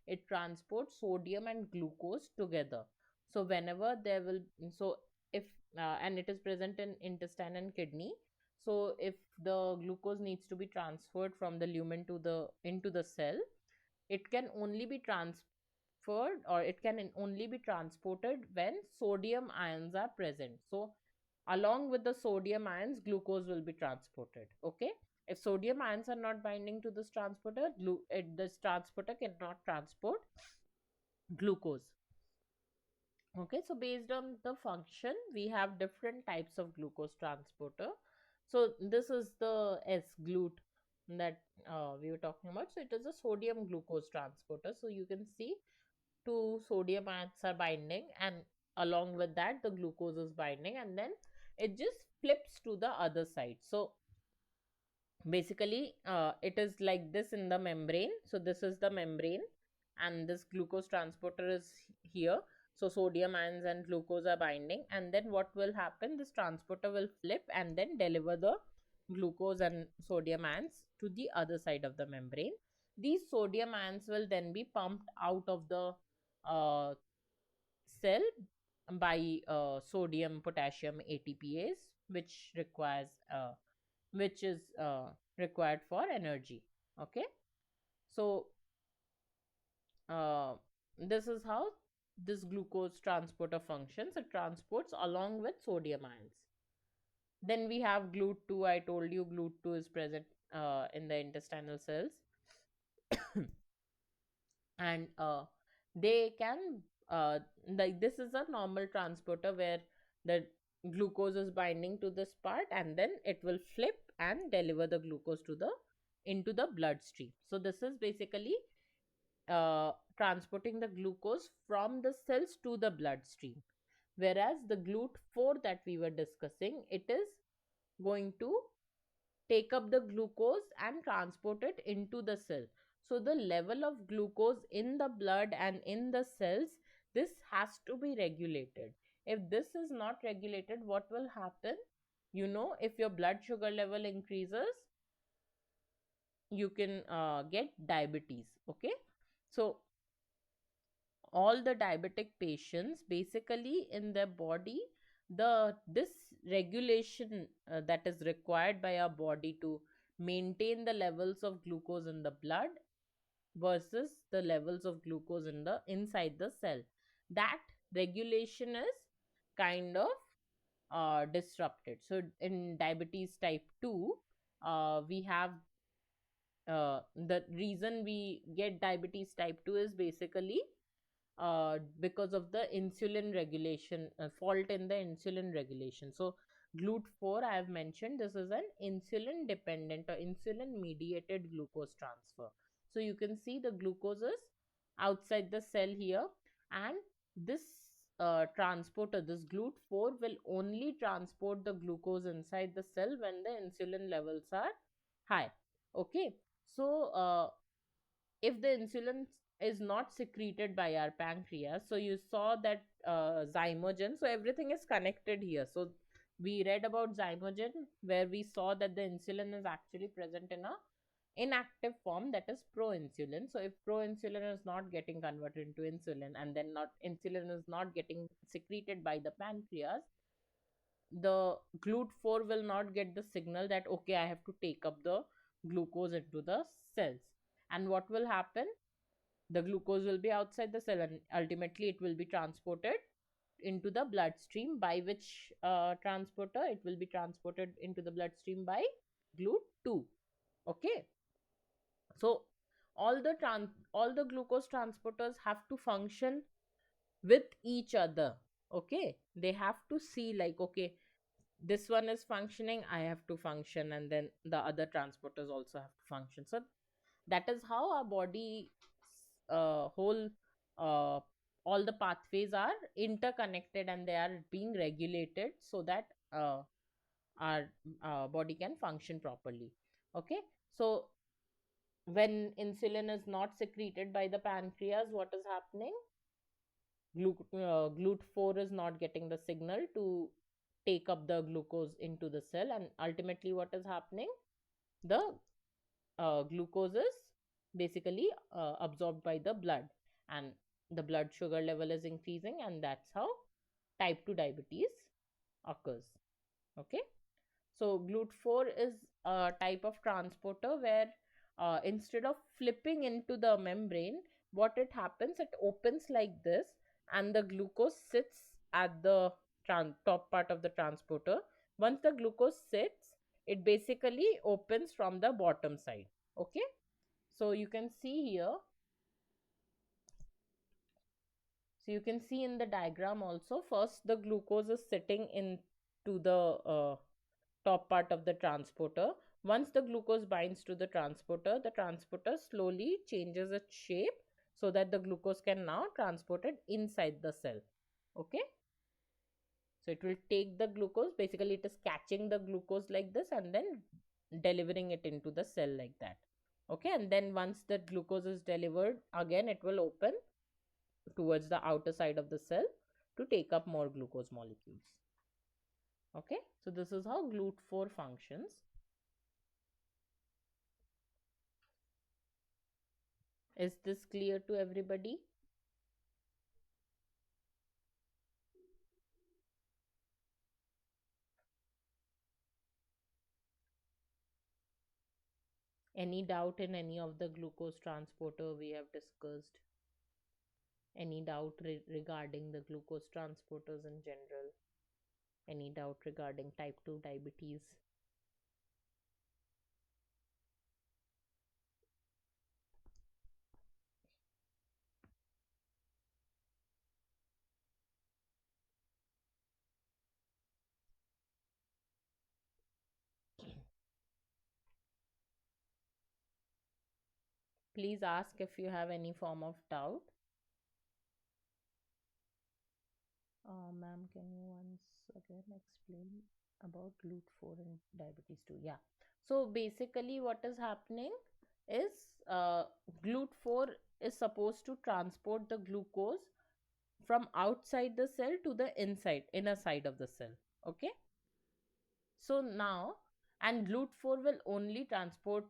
it transports sodium and glucose together. So whenever there will, so if and it is present in intestine and kidney. So if the glucose needs to be transferred from the lumen to the into the cell, it can only be transferred, or it can only be transported when sodium ions are present. So along with the sodium ions, glucose will be transported. Okay, if sodium ions are not binding to this transporter, this transporter cannot transport glucose. Okay, so based on the function, we have different types of glucose transporter. So this is the S-GLUT that we were talking about. So it is a sodium glucose transporter. So you can see two sodium ions are binding, and along with that the glucose is binding, and then it just flips to the other side. So basically it is like this in the membrane. So this is the membrane, and this glucose transporter is here. So sodium ions and glucose are binding, and then what will happen, this transporter will flip and then deliver the glucose and sodium ions to the other side of the membrane. These sodium ions will then be pumped out of the uh, cell by sodium potassium ATPase, which is required for energy. Okay, so uh, this is how this glucose transporter functions. It transports along with sodium ions. Then we have GLUT2. I told you GLUT2 is present in the intestinal cells. And they can like this is a normal transporter where the glucose is binding to this part, and then it will flip and deliver the glucose to the into the bloodstream. So this is basically transporting the glucose from the cells to the bloodstream, whereas the GLUT4 that we were discussing, it is going to take up the glucose and transport it into the cell. So the level of glucose in the blood and in the cells, this has to be regulated. If this is not regulated, what will happen? If your blood sugar level increases, you can get diabetes. Okay, so all the diabetic patients, basically in their body, the this regulation that is required by our body to maintain the levels of glucose in the blood versus the levels of glucose in the inside the cell, that regulation is kind of disrupted. So in diabetes type 2, we have the reason we get diabetes type 2 is basically because of the insulin regulation, fault in the insulin regulation. So GLUT4, I have mentioned, this is an insulin dependent or insulin mediated glucose transfer. So you can see the glucose is outside the cell here, and this transporter, this GLUT4, will only transport the glucose inside the cell when the insulin levels are high. Okay, so if the insulin is not secreted by our pancreas, so you saw that zymogen, so everything is connected here. So we read about zymogen, where we saw that the insulin is actually present in a inactive form, that is proinsulin. So if proinsulin is not getting converted into insulin, and then not insulin is not getting secreted by the pancreas, the GLUT4 will not get the signal that okay, I have to take up the glucose into the cells. And what will happen? The glucose will be outside the cell, and ultimately it will be transported into the bloodstream. By which transporter? It will be transported into the bloodstream by GLUT2. Okay, so all the glucose transporters have to function with each other. Okay, they have to see like, okay, this one is functioning, I have to function, and then the other transporters also have to function. So that is how our body whole uh, all the pathways are interconnected, and they are being regulated so that our body can function properly. Okay, so when insulin is not secreted by the pancreas, what is happening? GLUT4 is not getting the signal to take up the glucose into the cell, and ultimately what is happening? The glucose is basically absorbed by the blood, and the blood sugar level is increasing, and that's how type 2 diabetes occurs. Okay, so GLUT4 is a type of transporter where instead of flipping into the membrane, what it happens, it opens like this, and the glucose sits at the top part of the transporter. Once the glucose sits, it basically opens from the bottom side. Okay, so you can see here, so you can see in the diagram also, first the glucose is sitting into the top part of the transporter. Once the glucose binds to the transporter slowly changes its shape so that the glucose can now transport it inside the cell. Okay, so it will take the glucose, basically it is catching the glucose like this and then delivering it into the cell like that. Okay, and then once the glucose is delivered, again it will open towards the outer side of the cell to take up more glucose molecules. Okay, so this is how GLUT4 functions. Is this clear to everybody? Any doubt in any of the glucose transporter we have discussed? Any doubt regarding the glucose transporters in general? Any doubt regarding type 2 diabetes? Please ask if you have any form of doubt. Ma'am, can you once again explain? about GLUT4 and diabetes 2. Yeah. So basically, what is happening is GLUT4 is supposed to transport the glucose from outside the cell to the inner side of the cell. Okay. So now, and GLUT4 will only transport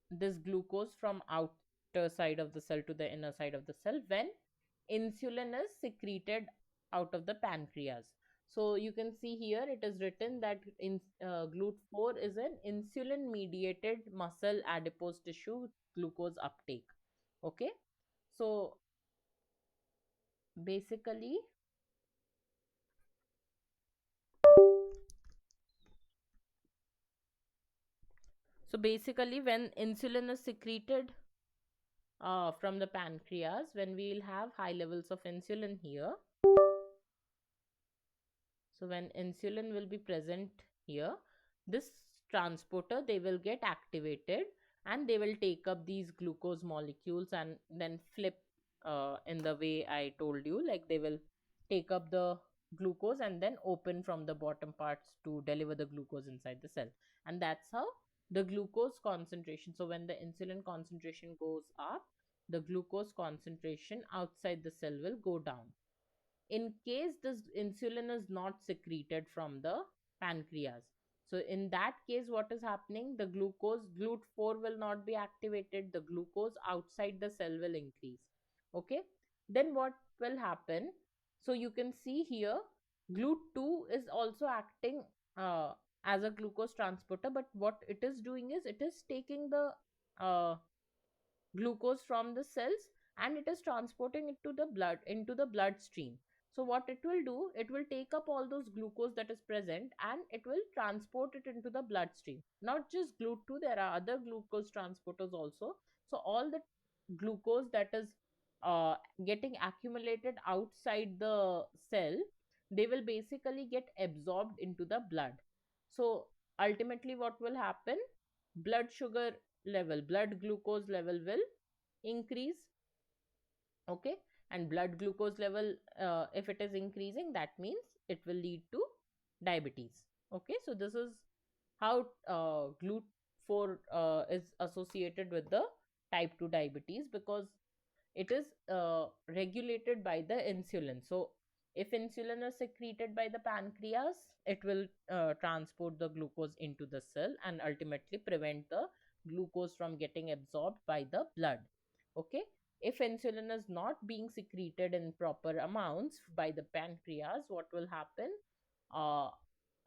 this glucose from outer side of the cell to the inner side of the cell when insulin is secreted out of the pancreas. So you can see here it is written that GLUT4 is an insulin mediated muscle adipose tissue glucose uptake. Okay. So basically, when insulin is secreted from the pancreas, when we'll have high levels of insulin here, so when insulin will be present here, this transporter, they will get activated and they will take up these glucose molecules and then flip in the way I told you, like they will take up the glucose and then open from the bottom parts to deliver the glucose inside the cell. And that's how the glucose concentration, so when the insulin concentration goes up, the glucose concentration outside the cell will go down. In case this insulin is not secreted from the pancreas, so in that case, what is happening, the GLUT4 will not be activated, the glucose outside the cell will increase. Okay. Then what will happen, so you can see here GLUT2 is also acting uh, as a glucose transporter, but what it is doing is it is taking the uh, glucose from the cells and it is transporting it to the blood, into the bloodstream. So what it will do, it will take up all those glucose that is present and it will transport it into the bloodstream. Not just GLUT2, there are other glucose transporters also. So all the glucose that is getting accumulated outside the cell, they will basically get absorbed into the blood. So ultimately what will happen, blood sugar level, blood glucose level will increase. Okay. And blood glucose level, if it is increasing, that means it will lead to diabetes. Okay. So this is how GLUT4 is associated with the type 2 diabetes, because it is regulated by the insulin. So if insulin is secreted by the pancreas, it will transport the glucose into the cell and ultimately prevent the glucose from getting absorbed by the blood. Okay. If insulin is not being secreted in proper amounts by the pancreas, what will happen, uh,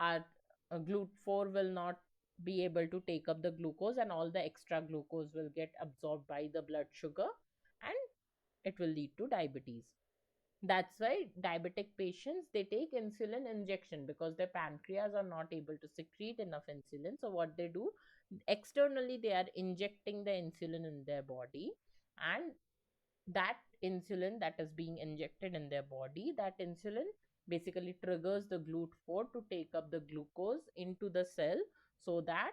our GLUT4 will not be able to take up the glucose and all the extra glucose will get absorbed by the blood sugar and it will lead to diabetes. That's why diabetic patients, they take insulin injection because their pancreas are not able to secrete enough insulin. So what they do, externally they are injecting the insulin in their body, and that insulin that is being injected in their body, that insulin basically triggers the GLUT4 to take up the glucose into the cell, so that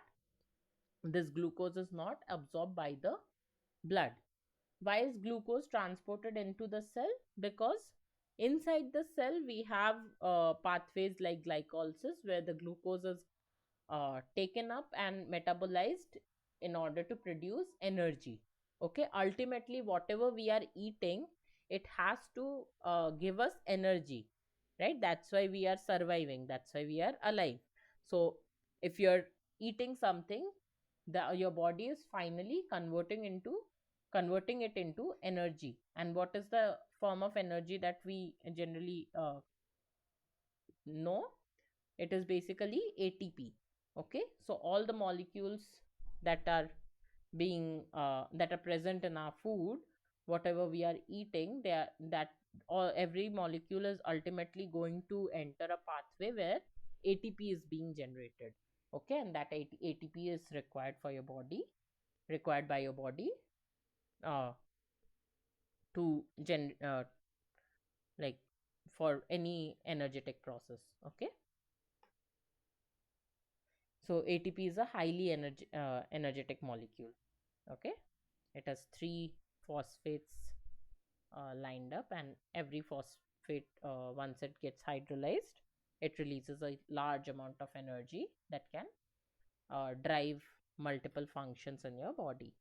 this glucose is not absorbed by the blood. Why is glucose transported into the cell? Because inside the cell we have pathways like glycolysis, where the glucose is taken up and metabolized in order to produce energy. Okay. Ultimately, whatever we are eating, it has to give us energy, right? That's why we are surviving, that's why we are alive. So if you're eating something, your body is finally converting it into energy. And what is the form of energy that we generally know? It is basically ATP. Okay. So all the molecules that are that are present in our food, whatever we are eating, they are that or every molecule is ultimately going to enter a pathway where ATP is being generated. Okay. And that ATP is required by your body uh, to like for any energetic process. Okay. So ATP is a highly energetic molecule. Okay. It has three phosphates lined up, and every phosphate, once it gets hydrolyzed, It releases a large amount of energy that can drive multiple functions in your body.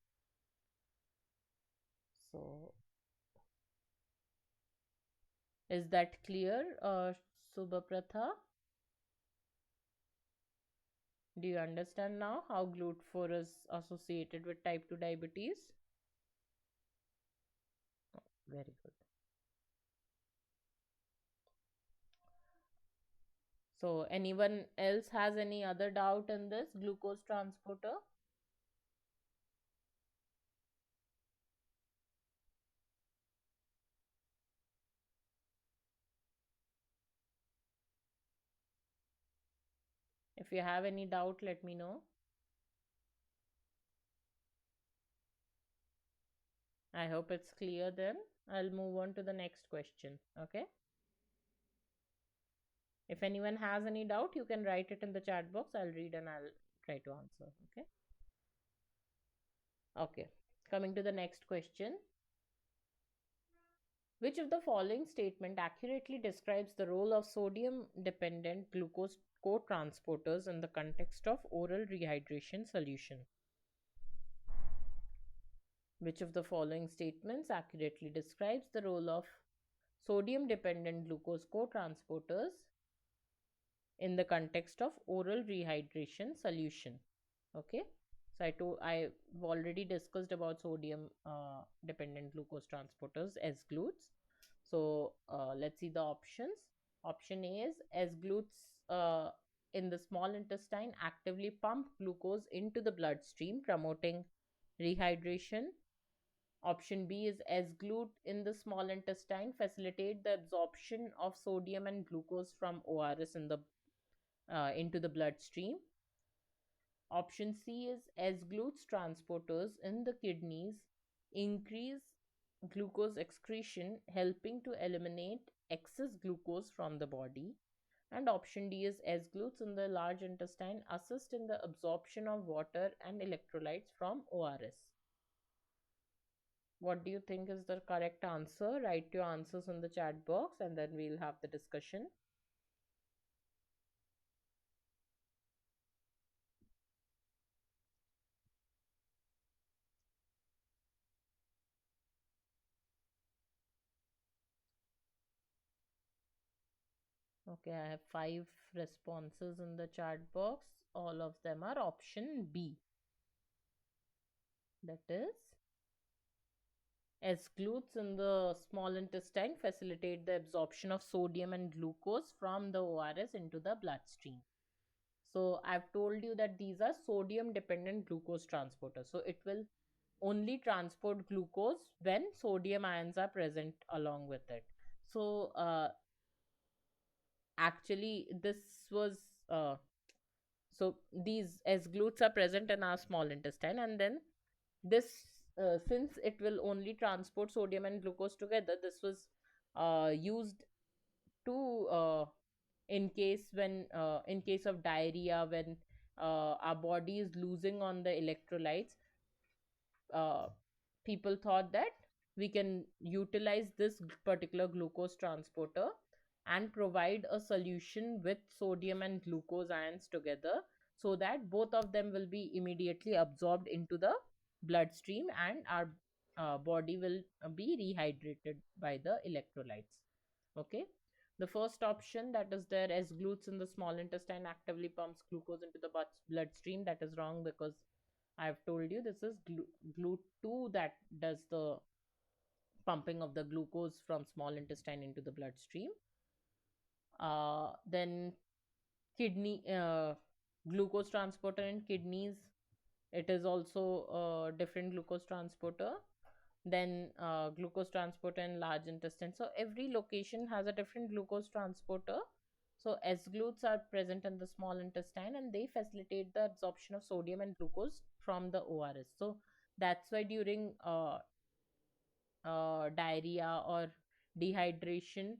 So, is that clear, Subhapratha? Do you understand now how GLUT4 is associated with type 2 diabetes? Very good. So, anyone else has any other doubt in this glucose transporter? If you have any doubt, let me know. I hope it's clear then. I'll move on to the next question. Okay. If anyone has any doubt, you can write it in the chat box. I'll read and I'll try to answer. Okay. Okay. Coming to the next question. Which of the following statement accurately describes the role of sodium dependent glucose co-transporters in the context of oral rehydration solution? Which of the following statements accurately describes the role of sodium dependent glucose co-transporters in the context of oral rehydration solution? Okay. So I've already discussed about sodium dependent glucose transporters as glutes. So let's see the options. Option A is as glutes in the small intestine actively pump glucose into the bloodstream, promoting rehydration. Option B is as glute in the small intestine facilitate the absorption of sodium and glucose from ORS in the into the bloodstream. Option C is as glutes transporters in the kidneys increase glucose excretion, helping to eliminate excess glucose from the body. And option D is as glutes in the large intestine assist in the absorption of water and electrolytes from ORS. What do you think is the correct answer? Write your answers in the chat box and then we'll have the discussion. Okay, I have 5 responses in the chat box. All of them are option B. That is, as glutes in the small intestine facilitate the absorption of sodium and glucose from the ORS into the bloodstream. So I've told you that these are sodium dependent glucose transporters. So it will only transport glucose when sodium ions are present along with it. So actually this was so these as glutes are present in our small intestine, and then this since it will only transport sodium and glucose together, this was used to in case of diarrhea, when our body is losing on the electrolytes, uh, people thought that we can utilize this particular glucose transporter and provide a solution with sodium and glucose ions together, so that both of them will be immediately absorbed into the bloodstream and our body will be rehydrated by the electrolytes. Okay. The first option, that is there as glutes in the small intestine actively pumps glucose into the bloodstream, that is wrong, because I've told you this is GLUT2 that does the pumping of the glucose from small intestine into the bloodstream. Then kidney glucose transporter in kidneys, it is also a different glucose transporter. Then glucose transporter in large intestine. So every location has a different glucose transporter. So S glutes are present in the small intestine and they facilitate the absorption of sodium and glucose from the ORS. So that's why during diarrhea or dehydration,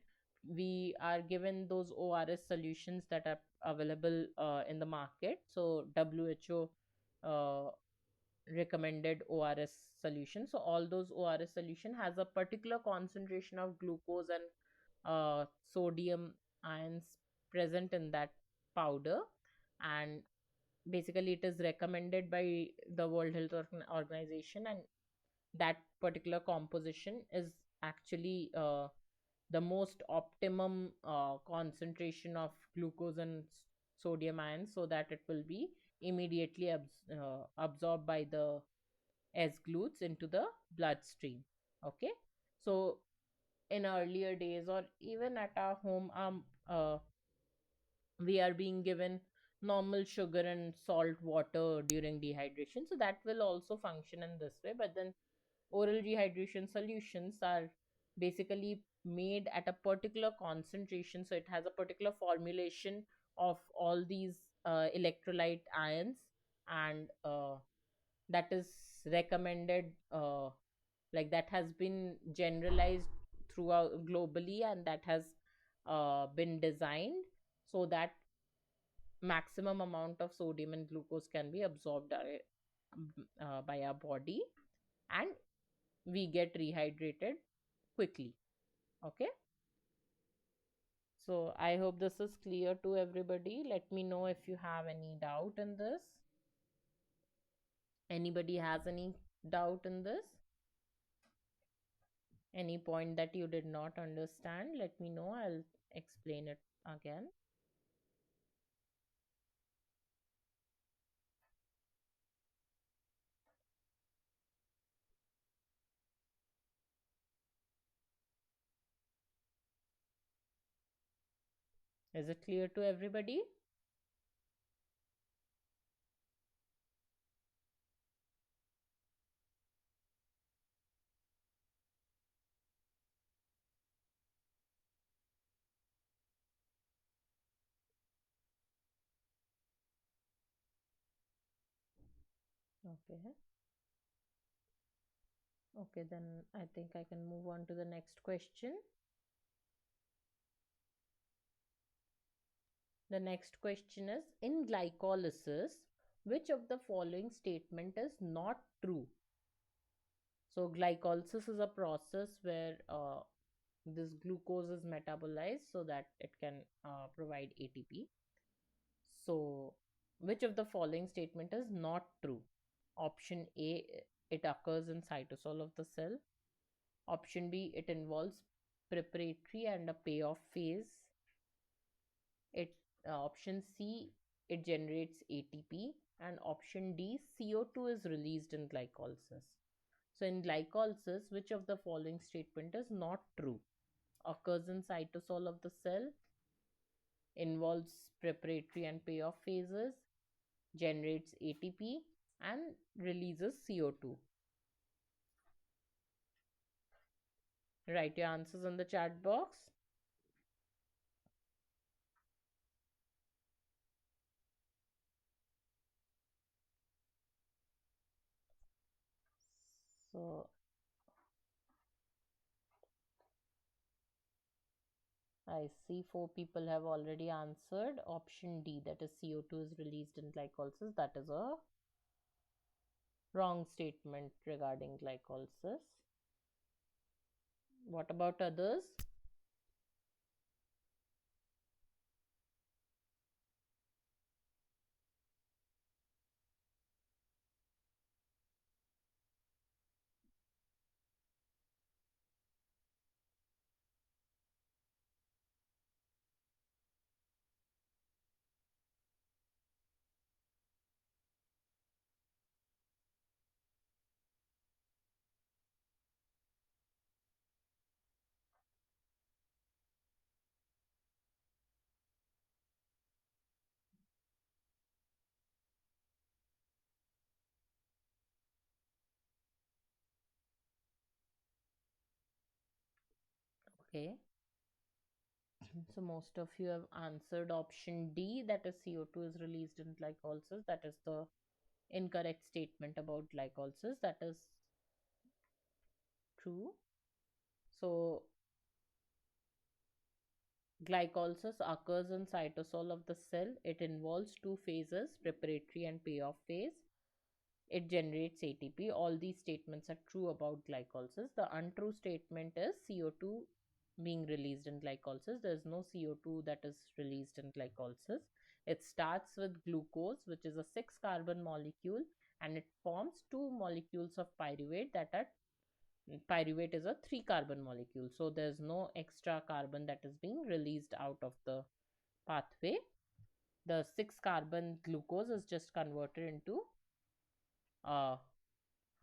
we are given those ORS solutions that are available in the market. So WHO recommended ORS solution. So all those ORS solution has a particular concentration of glucose and sodium ions present in that powder. And basically it is recommended by the World Health Organization, and that particular composition is actually the most optimum concentration of glucose and sodium ions, so that it will be immediately absorbed by the S glutes into the bloodstream. Okay, so in earlier days, or even at our home, we are being given normal sugar and salt water during dehydration, so that will also function in this way. But then oral rehydration solutions are basically made at a particular concentration, so it has a particular formulation of all these electrolyte ions, and that is recommended, like that has been generalized throughout globally, and that has been designed so that maximum amount of sodium and glucose can be absorbed by our body, and we get rehydrated quickly. Okay, so I hope this is clear to everybody. Let me know if you have any doubt in this. Anybody has any doubt in this? Any point that you did not understand, let me know. I'll explain it again. Is it clear to everybody? Okay. Okay, then I think I can move on to the next question. The next question is, in glycolysis, which of the following statement is not true? So, glycolysis is a process where this glucose is metabolized so that it can provide ATP. So, which of the following statement is not true? Option A, it occurs in cytosol of the cell. Option B, it involves preparatory and a payoff phase. Option C, it generates ATP, and option D, CO2 is released in glycolysis. So in glycolysis, which of the following statement is not true? Occurs in cytosol of the cell, involves preparatory and payoff phases, generates ATP, and releases CO2. Write your answers in the chat box. So I see 4 people have already answered option D, that is CO2 is released in glycolysis. That is a wrong statement regarding glycolysis. What about others? Okay. So most of you have answered option D, that is CO2 is released in glycolysis. That is the incorrect statement about glycolysis. That is true. So glycolysis occurs in cytosol of the cell. It involves two phases, preparatory and payoff phase. It generates ATP. All these statements are true about glycolysis. The untrue statement is CO2 being released in glycolysis. There's no CO2 that is released in glycolysis. It starts with glucose, which is a 6 carbon molecule, and it forms two molecules of pyruvate that are pyruvate is a 3 carbon molecule. So there's no extra carbon that is being released out of the pathway. The 6 carbon glucose is just converted into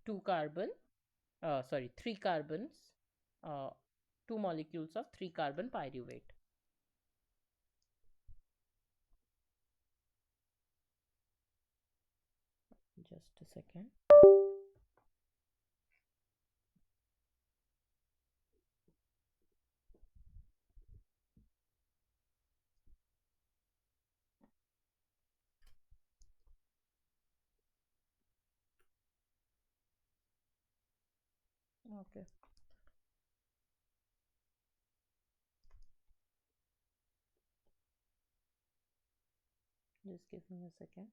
2 carbon, 3 carbons, uh, two molecules of 3 carbon pyruvate. Just a second. Okay, just give me a second.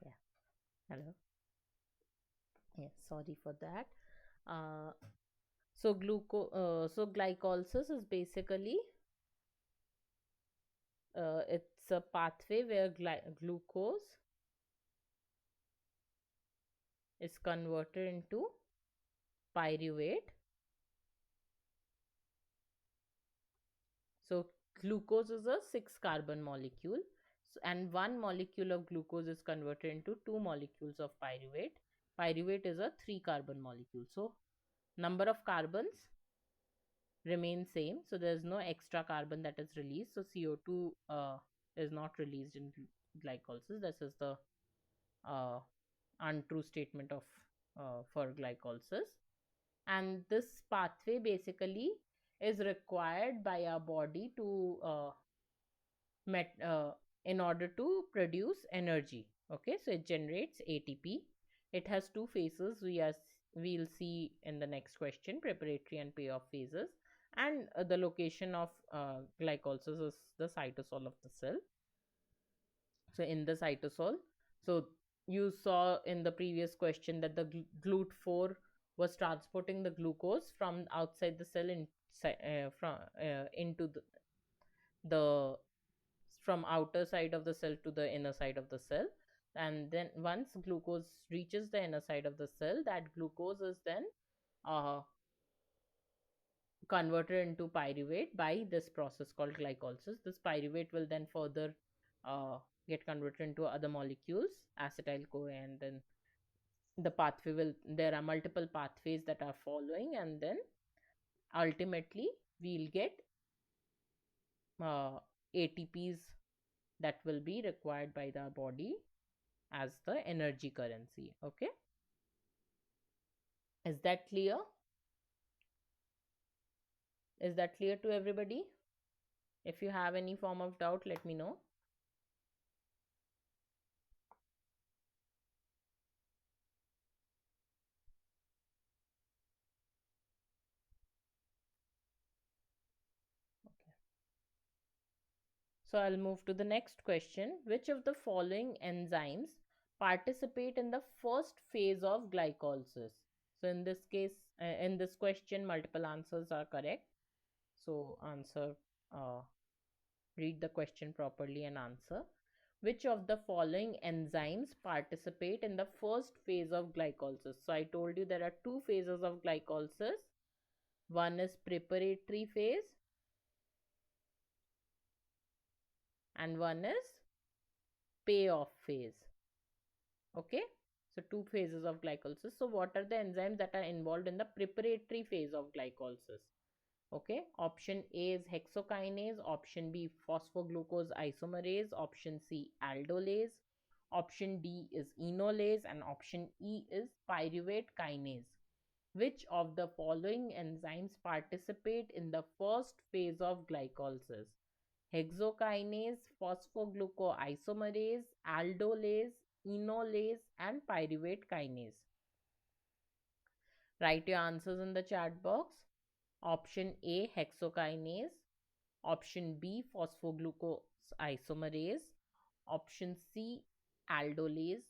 Yeah, hello. Yes, sorry for that. Uh, so glycolysis is basically it's a pathway where glucose is converted into pyruvate. So glucose is a 6 carbon molecule, and one molecule of glucose is converted into two molecules of pyruvate. Pyruvate is a 3 carbon molecule. So number of carbons remain same. So there's no extra carbon that is released. So CO2 is not released in glycolysis. This is the uh, untrue statement of for glycolysis. And this pathway basically is required by our body to in order to produce energy. Okay, so it generates ATP. It has two phases. We'll see in the next question, preparatory and payoff phases. And the location of glycolysis is the cytosol of the cell. So in the cytosol, so you saw in the previous question that the GLUT4 was transporting the glucose from outside the cell into the from outer side of the cell to the inner side of the cell. And then once glucose reaches the inner side of the cell, that glucose is then uh, converted into pyruvate by this process called glycolysis. This pyruvate will then further uh, get converted into other molecules, acetyl CoA, and then the pathway will, there are multiple pathways that are following, and then ultimately we'll get ATPs that will be required by the body as the energy currency. Okay, is that clear? Is that clear to everybody? If you have any form of doubt, let me know. Okay, so I'll move to the next question. Which of the following enzymes participate in the first phase of glycolysis? So in this case, in this question, multiple answers are correct. So answer, uh, read the question properly and answer. Which of the following enzymes participate in the first phase of glycolysis? So I told you there are two phases of glycolysis. One is preparatory phase and one is payoff phase. Okay, so two phases of glycolysis. So what are the enzymes that are involved in the preparatory phase of glycolysis? Okay, option A is hexokinase, option B phosphoglucose isomerase, option C aldolase, option D is enolase, and option E is pyruvate kinase. Which of the following enzymes participate in the first phase of glycolysis? Hexokinase, phosphoglucoisomerase, aldolase, enolase, and pyruvate kinase. Write your answers in the chat box. Option A hexokinase, option B phosphoglucose isomerase, option C aldolase,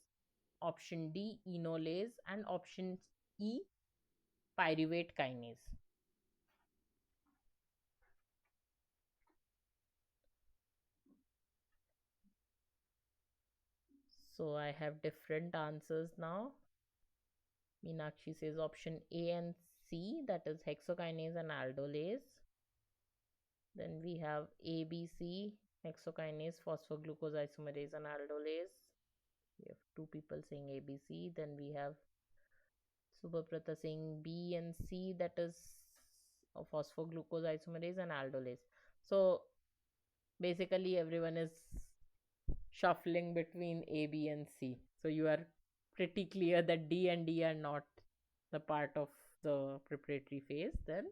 option D enolase, and option E pyruvate kinase. So I have different answers now. Meenakshi says option A and C, that is hexokinase and aldolase. Then we have A, B, C, hexokinase, phosphoglucose isomerase, and aldolase. We have two people saying A, B, C. Then we have Subhaprata saying B and C, that is phosphoglucose isomerase and aldolase. So basically, everyone is shuffling between A, B, and C. So you are pretty clear that D and D are not the part of the preparatory phase. Then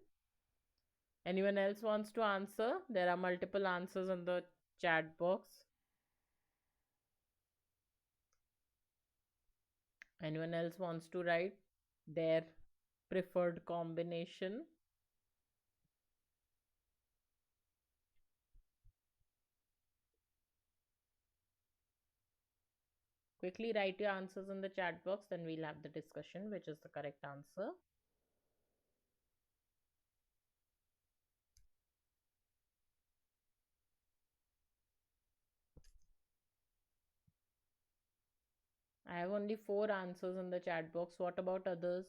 anyone else wants to answer? There are multiple answers in the chat box. Anyone else wants to write their preferred combination? Quickly write your answers in the chat box, then we'll have the discussion which is the correct answer. I have only 4 answers in the chat box. What about others?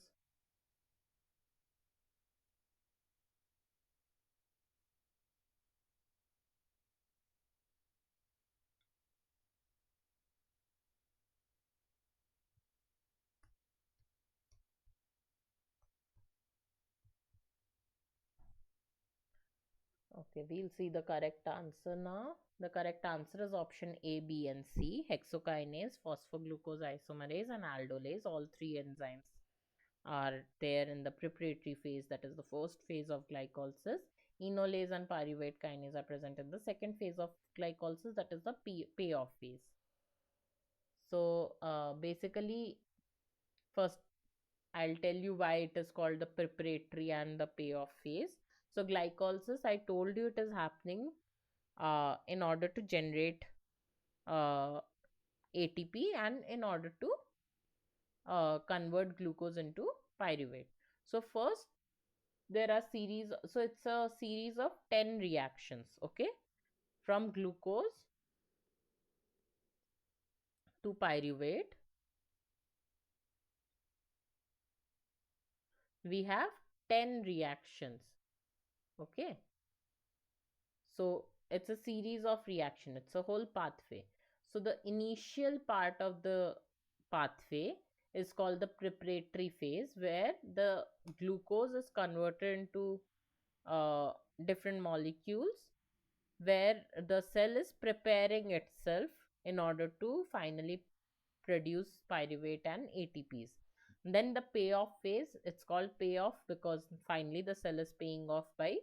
Okay, we'll see the correct answer now. The correct answer is option A, B, and C. Hexokinase, phosphoglucose isomerase, and aldolase. All three enzymes are there in the preparatory phase, that is the first phase of glycolysis. Enolase and pyruvate kinase are present in the second phase of glycolysis, that is the payoff phase. So basically, first I'll tell you why it is called the preparatory and the payoff phase. So glycolysis, I told you, it is happening in order to generate uh, ATP and in order to convert glucose into pyruvate. So first there are series, so it's a series of 10 reactions, okay, from glucose to pyruvate. We have 10 reactions, okay. So it's a series of reaction, it's a whole pathway. So the initial part of the pathway is called the preparatory phase, where the glucose is converted into uh, different molecules, where the cell is preparing itself in order to finally produce pyruvate and ATPs. Then the payoff phase, it's called payoff because finally the cell is paying off by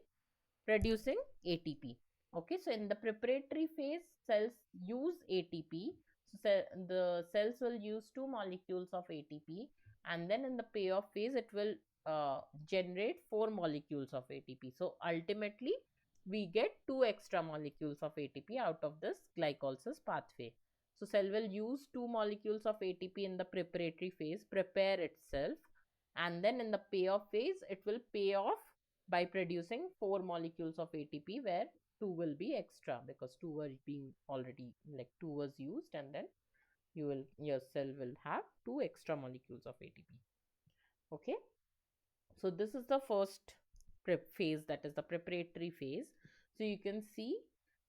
producing ATP. Okay, so in the preparatory phase, cells use ATP. So the cells will use two molecules of ATP, and then in the payoff phase, it will generate four molecules of ATP. So ultimately, we get two extra molecules of ATP out of this glycolysis pathway. So cell will use two molecules of ATP in the preparatory phase, prepare itself, and then in the payoff phase, it will pay off by producing four molecules of ATP, where two will be extra because two were being already, like two was used, and then your cell will have two extra molecules of ATP. Okay, so this is the first prep phase, that is the preparatory phase. So you can see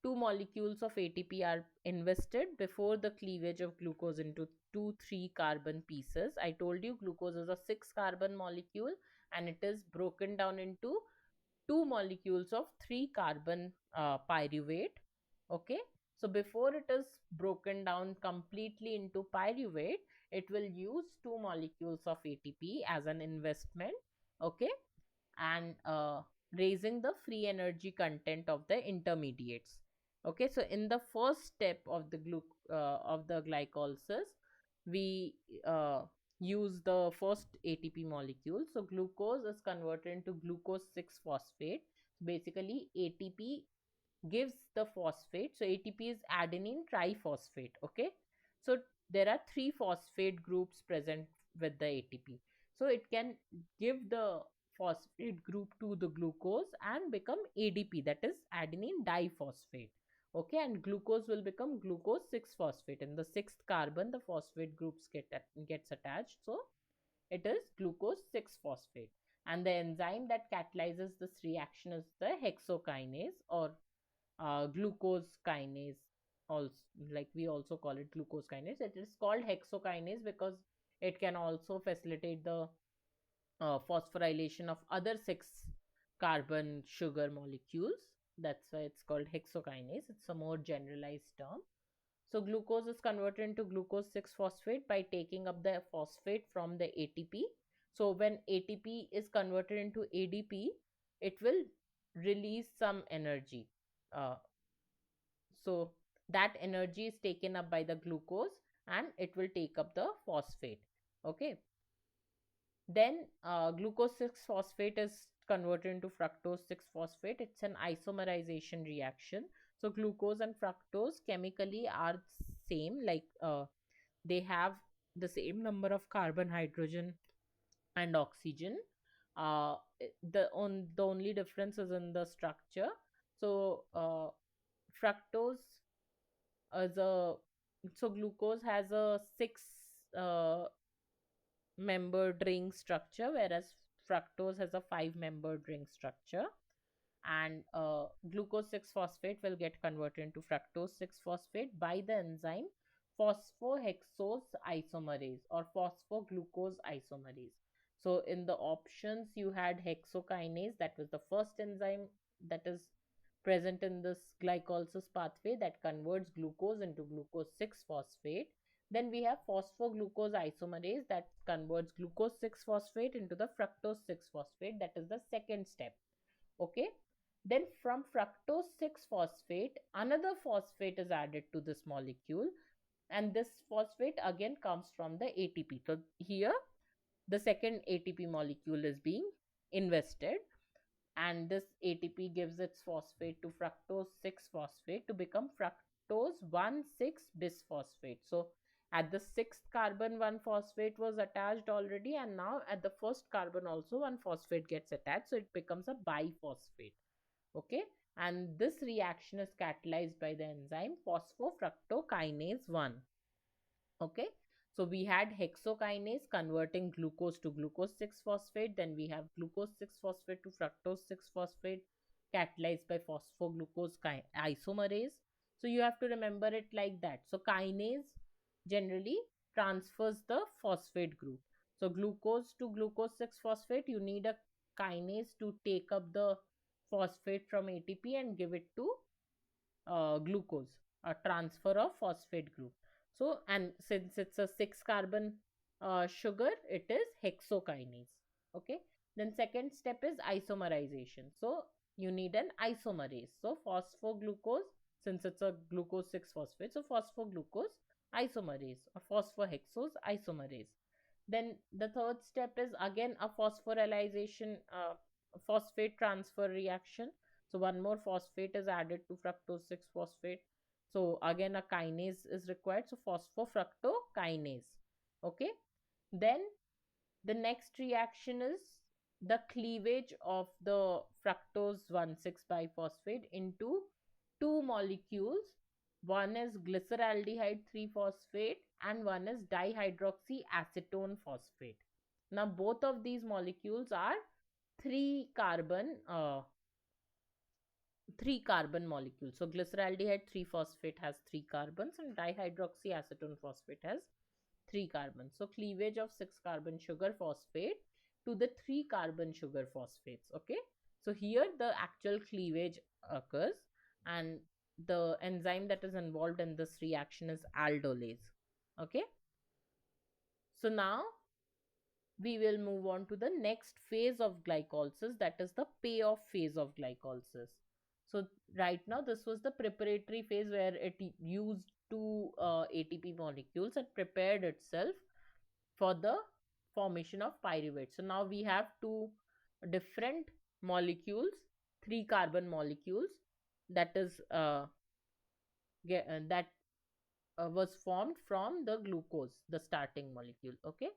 two molecules of ATP are invested before the cleavage of glucose into two 3-carbon pieces. I told you glucose is a 6-carbon molecule and it is broken down into two molecules of three carbon pyruvate. Okay, so before it is broken down completely into pyruvate, it will use two molecules of ATP as an investment. Okay, and raising the free energy content of the intermediates. Okay, so in the first step of the of the glycolysis, we use the first ATP molecule. So glucose is converted into glucose 6 phosphate. Basically ATP gives the phosphate. So ATP is adenine triphosphate. Okay, so there are three phosphate groups present with the ATP. So it can give the phosphate group to the glucose and become ADP, that is adenine diphosphate. Okay, and glucose will become glucose 6 phosphate. In the sixth carbon, the phosphate groups gets attached. So it is glucose 6 phosphate. And the enzyme that catalyzes this reaction is the hexokinase, or glucose kinase. Also, like we also call it glucose kinase, it is called hexokinase because it can also facilitate the phosphorylation of other six carbon sugar molecules. That's why it's called hexokinase. It's a more generalized term. So glucose is converted into glucose 6 phosphate by taking up the phosphate from the ATP. So when ATP is converted into ADP, it will release some energy. Uh, so that energy is taken up by the glucose and it will take up the phosphate. Okay, then glucose 6 phosphate is converted into fructose 6 phosphate. It's an isomerization reaction. So glucose and fructose chemically are same, like they have the same number of carbon, hydrogen and oxygen. The only difference is in the structure. So fructose is a so glucose has a six membered ring structure, whereas fructose has a five membered ring structure. And glucose 6 phosphate will get converted into fructose 6 phosphate by the enzyme phosphohexose isomerase or phosphoglucose isomerase. So in the options you had hexokinase, that was the first enzyme that is present in this glycolysis pathway that converts glucose into glucose 6 phosphate. Then we have phosphoglucose isomerase that converts glucose 6 phosphate into the fructose 6 phosphate. That is the second step. Okay, then from fructose 6 phosphate, another phosphate is added to this molecule, and this phosphate again comes from the ATP. So here the second ATP molecule is being invested, and this ATP gives its phosphate to fructose 6 phosphate to become fructose 1,6 bisphosphate. So at the sixth carbon, one phosphate was attached already, and now at the first carbon also one phosphate gets attached, so it becomes a biphosphate. Okay, and this reaction is catalyzed by the enzyme phosphofructokinase 1. Okay, so we had hexokinase converting glucose to glucose 6 phosphate, then we have glucose 6 phosphate to fructose 6 phosphate catalyzed by phosphoglucose isomerase. So you have to remember it like that. So kinase generally transfers the phosphate group. So glucose to glucose 6 phosphate, you need a kinase to take up the phosphate from ATP and give it to glucose, a transfer of phosphate group. So, and since it's a six carbon sugar, it is hexokinase. Okay, then second step is isomerization. So you need an isomerase. So phosphoglucose, since it's a glucose 6 phosphate, so phosphoglucose isomerase or phosphohexose isomerase. Then the third step is again a phosphorylation, phosphate transfer reaction. So one more phosphate is added to fructose 6 phosphate. So again a kinase is required. So phosphofructokinase. Okay. Then the next reaction is the cleavage of the fructose 1,6 biphosphate into two molecules. One is glyceraldehyde 3 phosphate and one is dihydroxyacetone phosphate. Now both of these molecules are three carbon molecules. So glyceraldehyde 3 phosphate has three carbons and dihydroxyacetone phosphate has three carbons. So cleavage of 6 carbon sugar phosphate to the 3 carbon sugar phosphates. Okay, So here the actual cleavage occurs, and the enzyme that is involved in this reaction is aldolase. Okay, so now we will move on to the next phase of glycolysis, that is the payoff phase of glycolysis. So right now this was the preparatory phase where it used two ATP molecules and prepared itself for the formation of pyruvate. So now we have two different molecules, three carbon molecules, that is that was formed from the glucose, the starting molecule. Okay,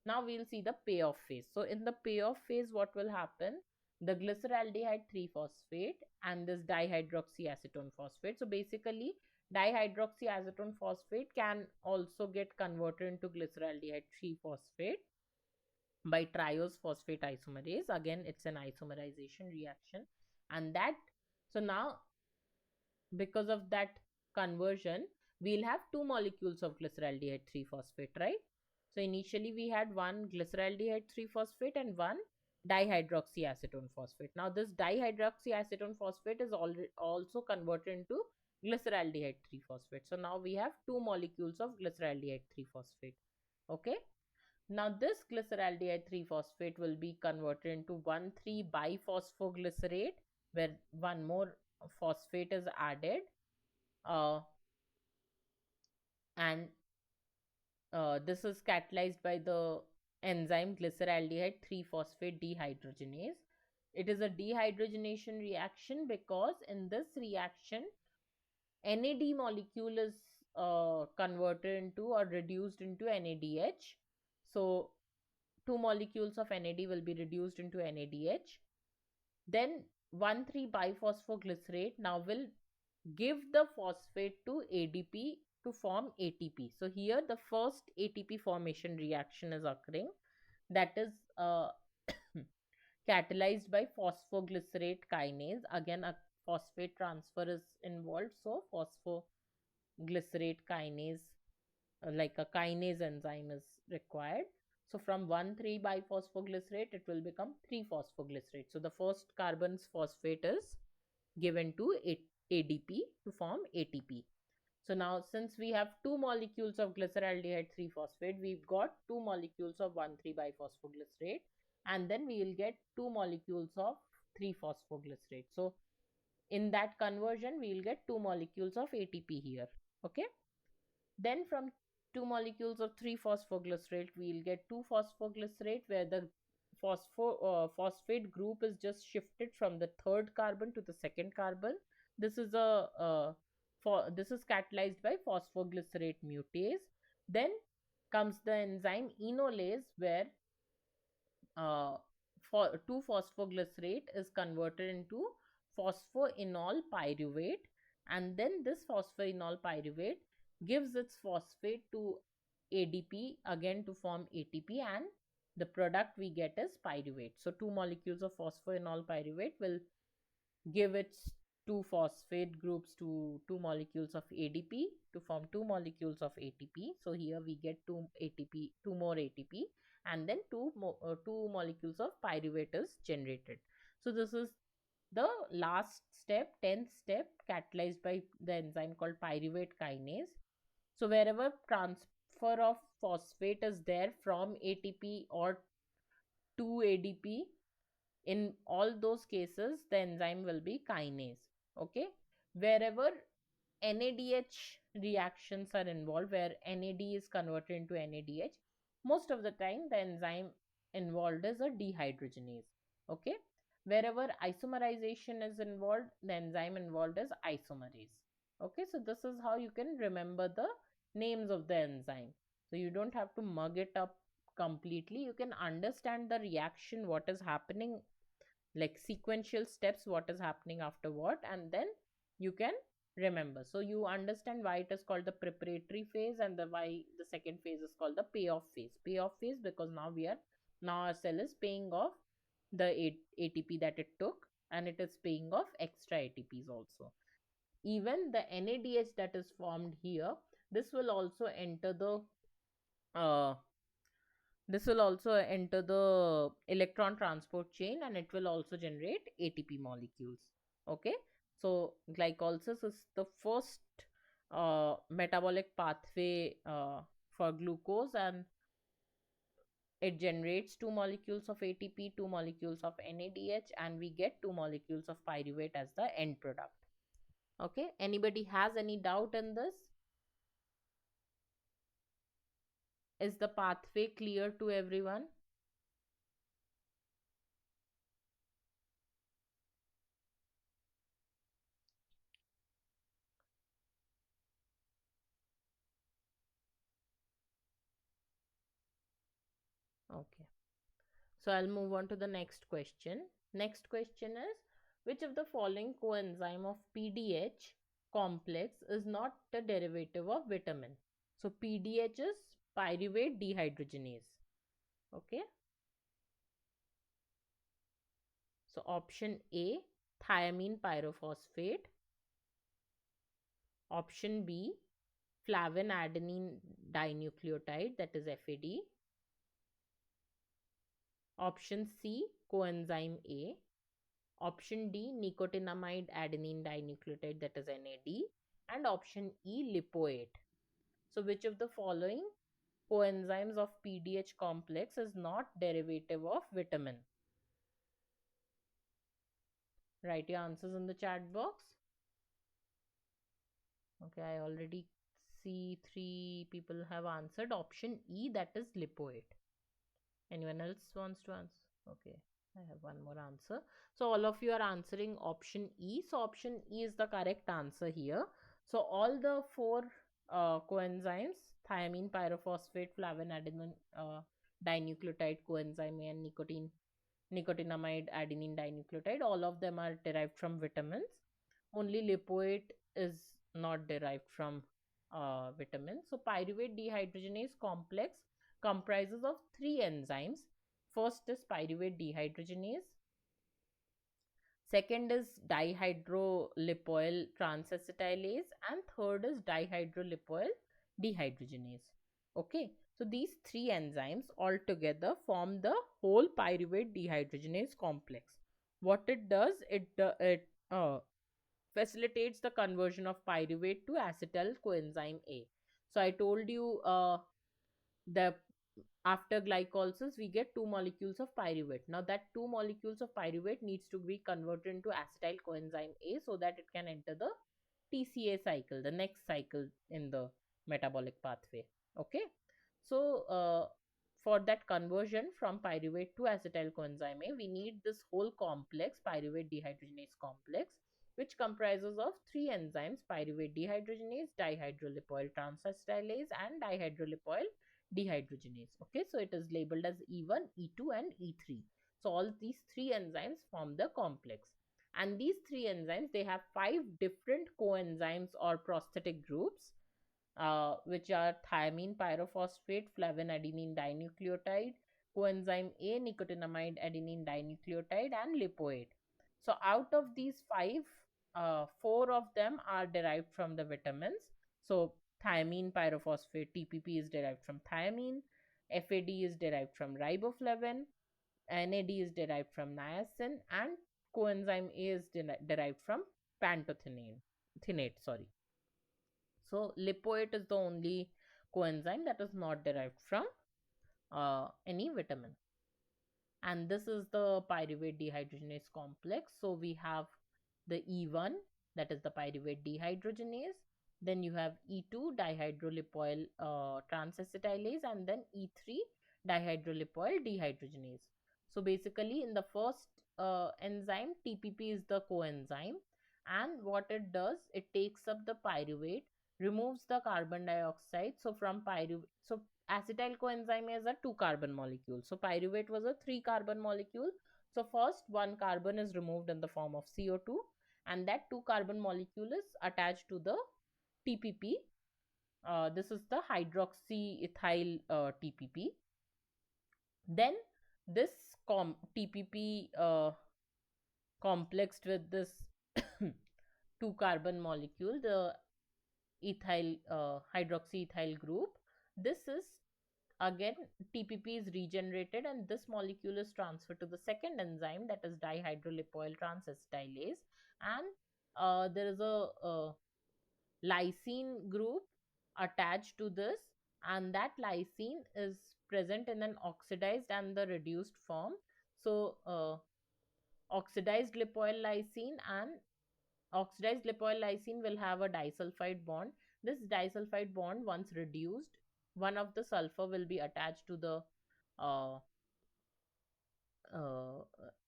now we'll see the payoff phase. So in the payoff phase, what will happen? The glyceraldehyde 3 phosphate and this dihydroxyacetone phosphate. So basically, dihydroxyacetone phosphate can also get converted into glyceraldehyde 3 phosphate by triose phosphate isomerase. Again, it's an isomerization reaction, and that, so now because of that conversion, we'll have two molecules of glyceraldehyde 3 phosphate, right? So initially we had one glyceraldehyde 3 phosphate and one dihydroxyacetone phosphate. Now this dihydroxyacetone phosphate is also converted into glyceraldehyde 3 phosphate. So now we have two molecules of glyceraldehyde 3 phosphate. Okay, now this glyceraldehyde 3 phosphate will be converted into 1,3 biphosphoglycerate, where one more phosphate is added, uh, and this is catalyzed by the enzyme glyceraldehyde 3 phosphate dehydrogenase. It is a dehydrogenation reaction because in this reaction NAD molecule is converted into or reduced into NADH. So two molecules of NAD will be reduced into NADH. Then 1,3 biphosphoglycerate now will give the phosphate to ADP to form ATP. So here the first ATP formation reaction is occurring, that is catalyzed by phosphoglycerate kinase. Again, a phosphate transfer is involved, so phosphoglycerate kinase, like a kinase enzyme is required. So from 1,3 biphosphoglycerate, it will become 3 phosphoglycerate. So the first carbon's phosphate is given to ADP to form ATP. So now since we have two molecules of glyceraldehyde 3 phosphate, we've got two molecules of 1,3 biphosphoglycerate, and then we will get two molecules of 3 phosphoglycerate. So in that conversion, we will get two molecules of ATP here. Okay. Then from two molecules of 3 phosphoglycerate, we'll get 2 phosphoglycerate, where the phosphate group is just shifted from the third carbon to the second carbon. This is this is catalyzed by phosphoglycerate mutase. Then comes the enzyme enolase, where uh, for 2 phosphoglycerate is converted into phosphoenol pyruvate, and then this phosphoenol pyruvate gives its phosphate to ADP again to form ATP, and the product we get is pyruvate. So two molecules of phosphoenol pyruvate will give its two phosphate groups to two molecules of ADP to form two molecules of ATP. So here we get two ATP, two more ATP, and then two molecules of pyruvate is generated. So this is the last step, 10th step, catalyzed by the enzyme called pyruvate kinase. So wherever transfer of phosphate is there from ATP or to ADP, in all those cases the enzyme will be kinase. Okay, wherever NADH reactions are involved, where NAD is converted into NADH, most of the time the enzyme involved is a dehydrogenase. Okay, wherever isomerization is involved, the enzyme involved is isomerase. Okay, so this is how you can remember the names of the enzyme. So you don't have to mug it up completely, you can understand the reaction, what is happening, like sequential steps, what is happening after what, and then you can remember. So you understand why it is called the preparatory phase, and the why the second phase is called the payoff phase. Payoff phase because now our cell is paying off the ATP that it took, and it is paying off extra ATPs also. Even the NADH that is formed here, this will also enter uh, This will also enter the electron transport chain and it will also generate ATP molecules. Okay, so glycolysis is the first metabolic pathway for glucose, and it generates two molecules of ATP, two molecules of NADH, and we get two molecules of pyruvate as the end product. Okay, anybody has any doubt in this? Is the pathway clear to everyone? Okay. So I'll move on to the next question. Next question is, which of the following coenzyme of PDH complex is not a derivative of vitamin? So PDH is pyruvate dehydrogenase. Okay. So option A, thiamine pyrophosphate. Option B, flavin adenine dinucleotide, that is FAD. Option C, coenzyme A. Option D, nicotinamide adenine dinucleotide, that is NAD. And option E, lipoate. So which of the following coenzymes of PDH complex is not derivative of vitamin? Write your answers in the chat box. Okay, I already see 3 people have answered option E, that is lipoate. Anyone else wants to answer? Okay, I have one more answer. So all of you are answering option E. So option E is the correct answer here. So all the 4 coenzymes, thiamine pyrophosphate, flavin adenine dinucleotide coenzyme A, and nicotinamide adenine dinucleotide, all of them are derived from vitamins. Only lipoate is not derived from vitamins. So pyruvate dehydrogenase complex comprises of 3 enzymes. First is pyruvate dehydrogenase. Second is dihydrolipoyl transacetylase, and third is dihydrolipoyl dehydrogenase. Okay, so these 3 enzymes altogether form the whole pyruvate dehydrogenase complex. What it does, it facilitates the conversion of pyruvate to acetyl coenzyme A. So I told you the after glycolysis we get two molecules of pyruvate. Now that two molecules of pyruvate needs to be converted into acetyl coenzyme A so that it can enter the TCA cycle, the next cycle in the metabolic pathway. Okay, so for that conversion from pyruvate to acetyl coenzyme A, we need this whole complex, pyruvate dehydrogenase complex, which comprises of 3 enzymes: pyruvate dehydrogenase, dihydrolipoyl transacetylase, and dihydrolipoyl dehydrogenase. Okay, so it is labeled as E1, E2, and E3. So all these 3 enzymes form the complex. And these 3 enzymes, they have 5 different coenzymes or prosthetic groups, which are thiamine pyrophosphate, flavin adenine dinucleotide, coenzyme A, nicotinamide adenine dinucleotide, and lipoate. So out of these 5, 4 of them are derived from the vitamins. So thiamine pyrophosphate, TPP, is derived from thiamine, FAD is derived from riboflavin, NAD is derived from niacin, and coenzyme A is derived from pantothenate. Sorry. So lipoate is the only coenzyme that is not derived from any vitamin. And this is the pyruvate dehydrogenase complex. So we have the E1, that is the pyruvate dehydrogenase. Then you have E2, dihydrolipoyl transacetylase, and then E3, dihydrolipoyl dehydrogenase. So basically, in the first enzyme, TPP is the coenzyme, and what it does, it takes up the pyruvate, removes the carbon dioxide. So from pyruvate, so acetyl coenzyme is a 2 carbon molecule. So pyruvate was a 3 carbon molecule. So first one carbon is removed in the form of CO2, and that 2 carbon molecule is attached to the TPP. This is the hydroxyethyl TPP. Then this TPP complexed with this 2 carbon molecule, the ethyl hydroxyethyl group. This is again TPP is regenerated, and this molecule is transferred to the second enzyme, that is dihydrolipoyl transacetylase. And there is a lysine group attached to this, and that lysine is present in an oxidized and the reduced form. So oxidized lipoyl lysine and oxidized lipoyl lysine will have a disulfide bond. This disulfide bond, once reduced, one of the sulfur will be attached to the uh, uh,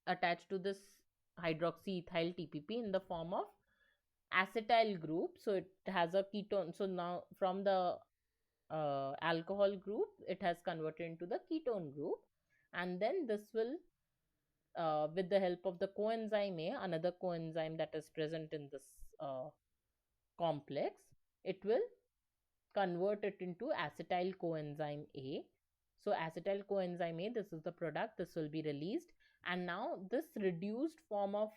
attached to this hydroxyethyl TPP in the form of acetyl group. So it has a ketone. So now from the alcohol group, it has converted into the ketone group, and then this will, with the help of the coenzyme A, another coenzyme that is present in this complex, it will convert it into acetyl coenzyme A. So acetyl coenzyme A, this is the product, this will be released. And now this reduced form of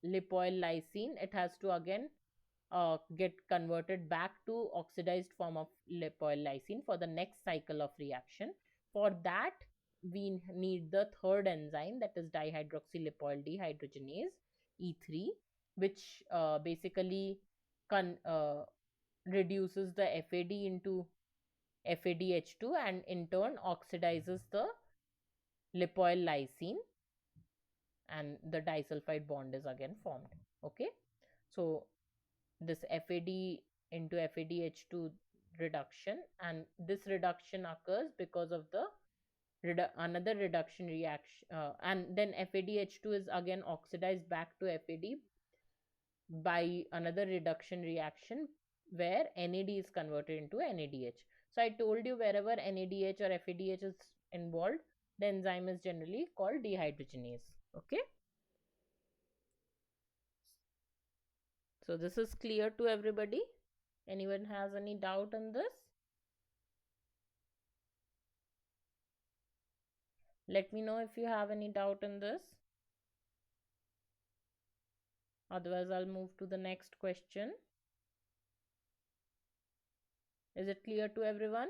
lipoyl lysine, it has to again get converted back to oxidized form of lipoyl lysine for the next cycle of reaction. For that, we need the third enzyme, that is dihydroxylipoyl dehydrogenase E3, which basically reduces the FAD into FADH2 and in turn oxidizes the lipoyl lysine, and the disulfide bond is again formed. Okay, so this FAD into FADH2 reduction, and this reduction occurs because of the another reduction reaction, and then FADH2 is again oxidized back to FAD by another reduction reaction where NAD is converted into NADH. So I told you, wherever NADH or FADH is involved, the enzyme is generally called dehydrogenase. Okay, so this is clear to everybody. Anyone has any doubt on this? Let me know if you have any doubt on this. Otherwise, I'll move to the next question. Is it clear to everyone?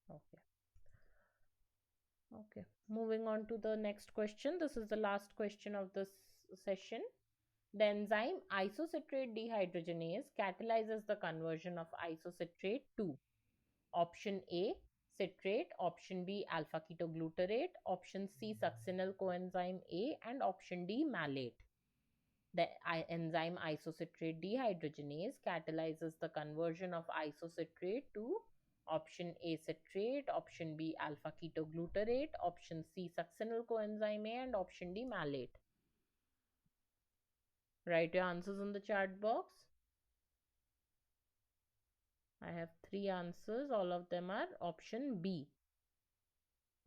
Okay. Okay. Moving on to the next question. This is the last question of this session. The enzyme isocitrate dehydrogenase catalyzes the conversion of isocitrate to option A, citrate, option B, alpha ketoglutarate, option C, succinyl coenzyme A, and option D, malate. The enzyme isocitrate dehydrogenase catalyzes the conversion of isocitrate to option A, citrate, option B, alpha ketoglutarate, option C, succinyl coenzyme A, and option D, malate. Write your answers in the chat box. I have three answers. All of them are option B.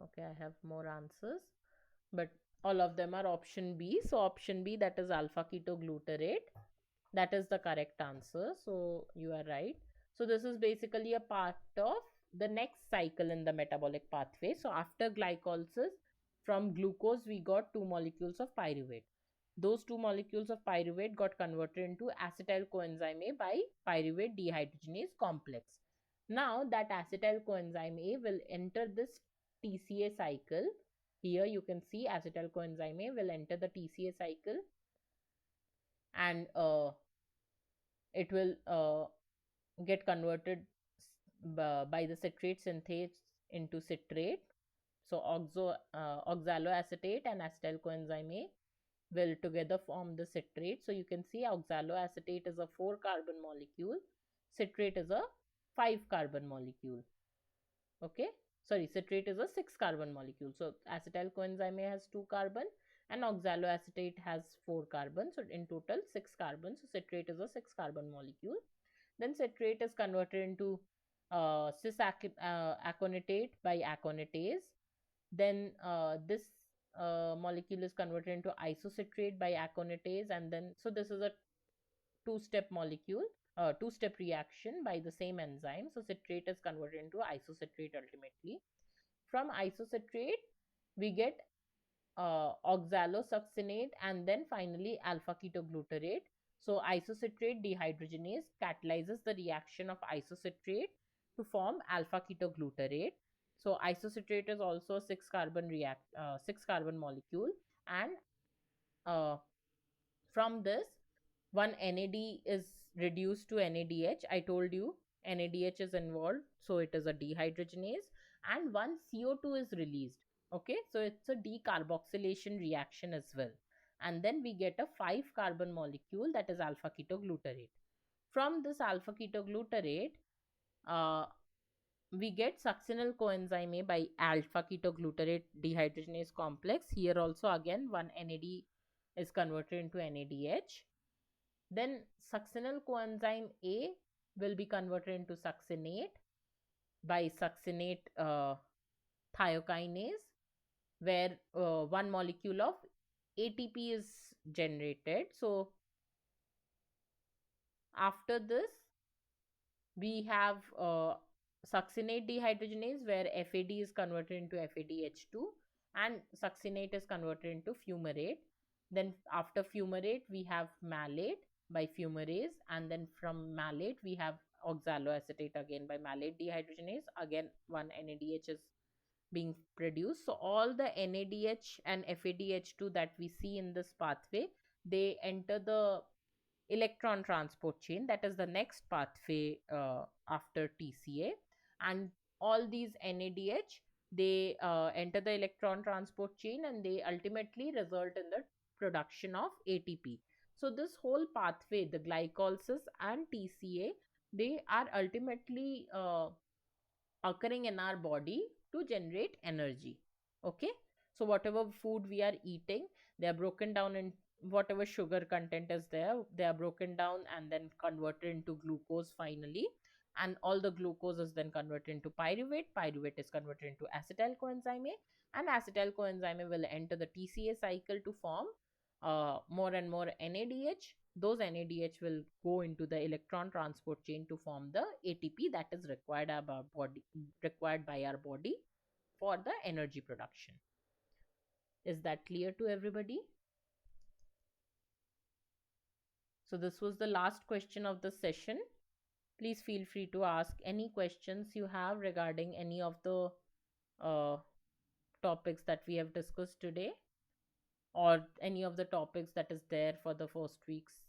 Okay, I have more answers, but all of them are option B. So option B, that is alpha ketoglutarate, that is the correct answer. So you are right. So this is basically a part of the next cycle in the metabolic pathway. So after glycolysis, from glucose we got two molecules of pyruvate. Those two molecules of pyruvate got converted into acetyl coenzyme A by pyruvate dehydrogenase complex. Now that acetyl coenzyme A will enter this TCA cycle. Here you can see acetyl coenzyme A will enter the TCA cycle, and it will get converted by the citrate synthase into citrate. So oxaloacetate and acetyl coenzyme A will together form the citrate. So you can see oxaloacetate is a 4 carbon molecule, citrate is a 5 carbon molecule. Okay, sorry, citrate is a 6 carbon molecule. So acetyl coenzyme A has 2 carbon and oxaloacetate has 4 carbon. So in total 6 carbon. So citrate is a 6 carbon molecule. Then citrate is converted into cis aconitate by aconitase. Then this molecule is converted into isocitrate by aconitase, and then so this is a two-step molecule, two-step reaction by the same enzyme. So citrate is converted into isocitrate ultimately. From isocitrate, we get oxalosuccinate and then finally alpha ketoglutarate. So isocitrate dehydrogenase catalyzes the reaction of isocitrate to form alpha ketoglutarate. So isocitrate is also a six carbon molecule, and uh, from this, one NAD is reduced to NADH. I told you NADH is involved, so it is a dehydrogenase, and one CO2 is released. Okay, so it's a decarboxylation reaction as well. And then we get a 5 carbon molecule, that is alpha ketoglutarate. From this alpha ketoglutarate, uh, we get succinyl coenzyme A by alpha ketoglutarate dehydrogenase complex. Here also again one NAD is converted into NADH. Then succinyl coenzyme A will be converted into succinate by succinate thiokinase, where one molecule of ATP is generated. So after this, we have succinate dehydrogenase, where FAD is converted into FADH2 and succinate is converted into fumarate. Then after fumarate, we have malate by fumarase, and then from malate we have oxaloacetate again by malate dehydrogenase. Again one NADH is being produced. So all the NADH and FADH2 that we see in this pathway, they enter the electron transport chain, that is the next pathway after TCA. And all these NADH, they enter the electron transport chain, and they ultimately result in the production of ATP. So this whole pathway, the glycolysis and TCA, they are ultimately occurring in our body to generate energy. Okay, so whatever food we are eating, they are broken down in whatever sugar content is there, they are broken down and then converted into glucose finally, and all the glucose is then converted into pyruvate is converted into acetyl coenzyme A, and acetyl coenzyme A will enter the TCA cycle to form more and more NADH. Those NADH will go into the electron transport chain to form the ATP that is required by our body for the energy production. Is that clear to everybody? So this was the last question of the session. Please feel free to ask any questions you have regarding any of the uh, topics that we have discussed today, or any of the topics that is there for the first week's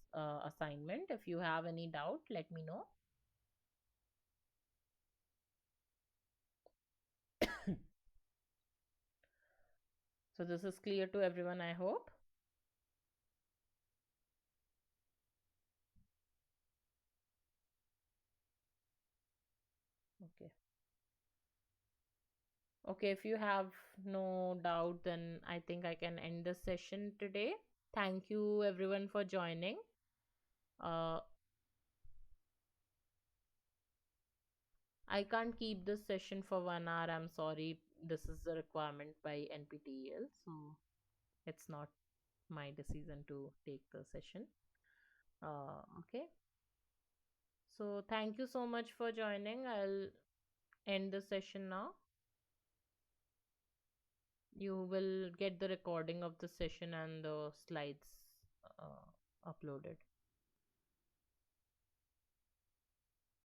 assignment. If you have any doubt, let me know. So this is clear to everyone, I hope. Okay. Okay, if you have no doubt, then I think I can end the session today. Thank you everyone for joining. Uh, I can't keep this session for 1 hour. I'm sorry. This is a requirement by NPTEL, so it's not my decision to take the session. Okay. So thank you so much for joining. I'll end the session now. You will get the recording of the session and the slides uploaded.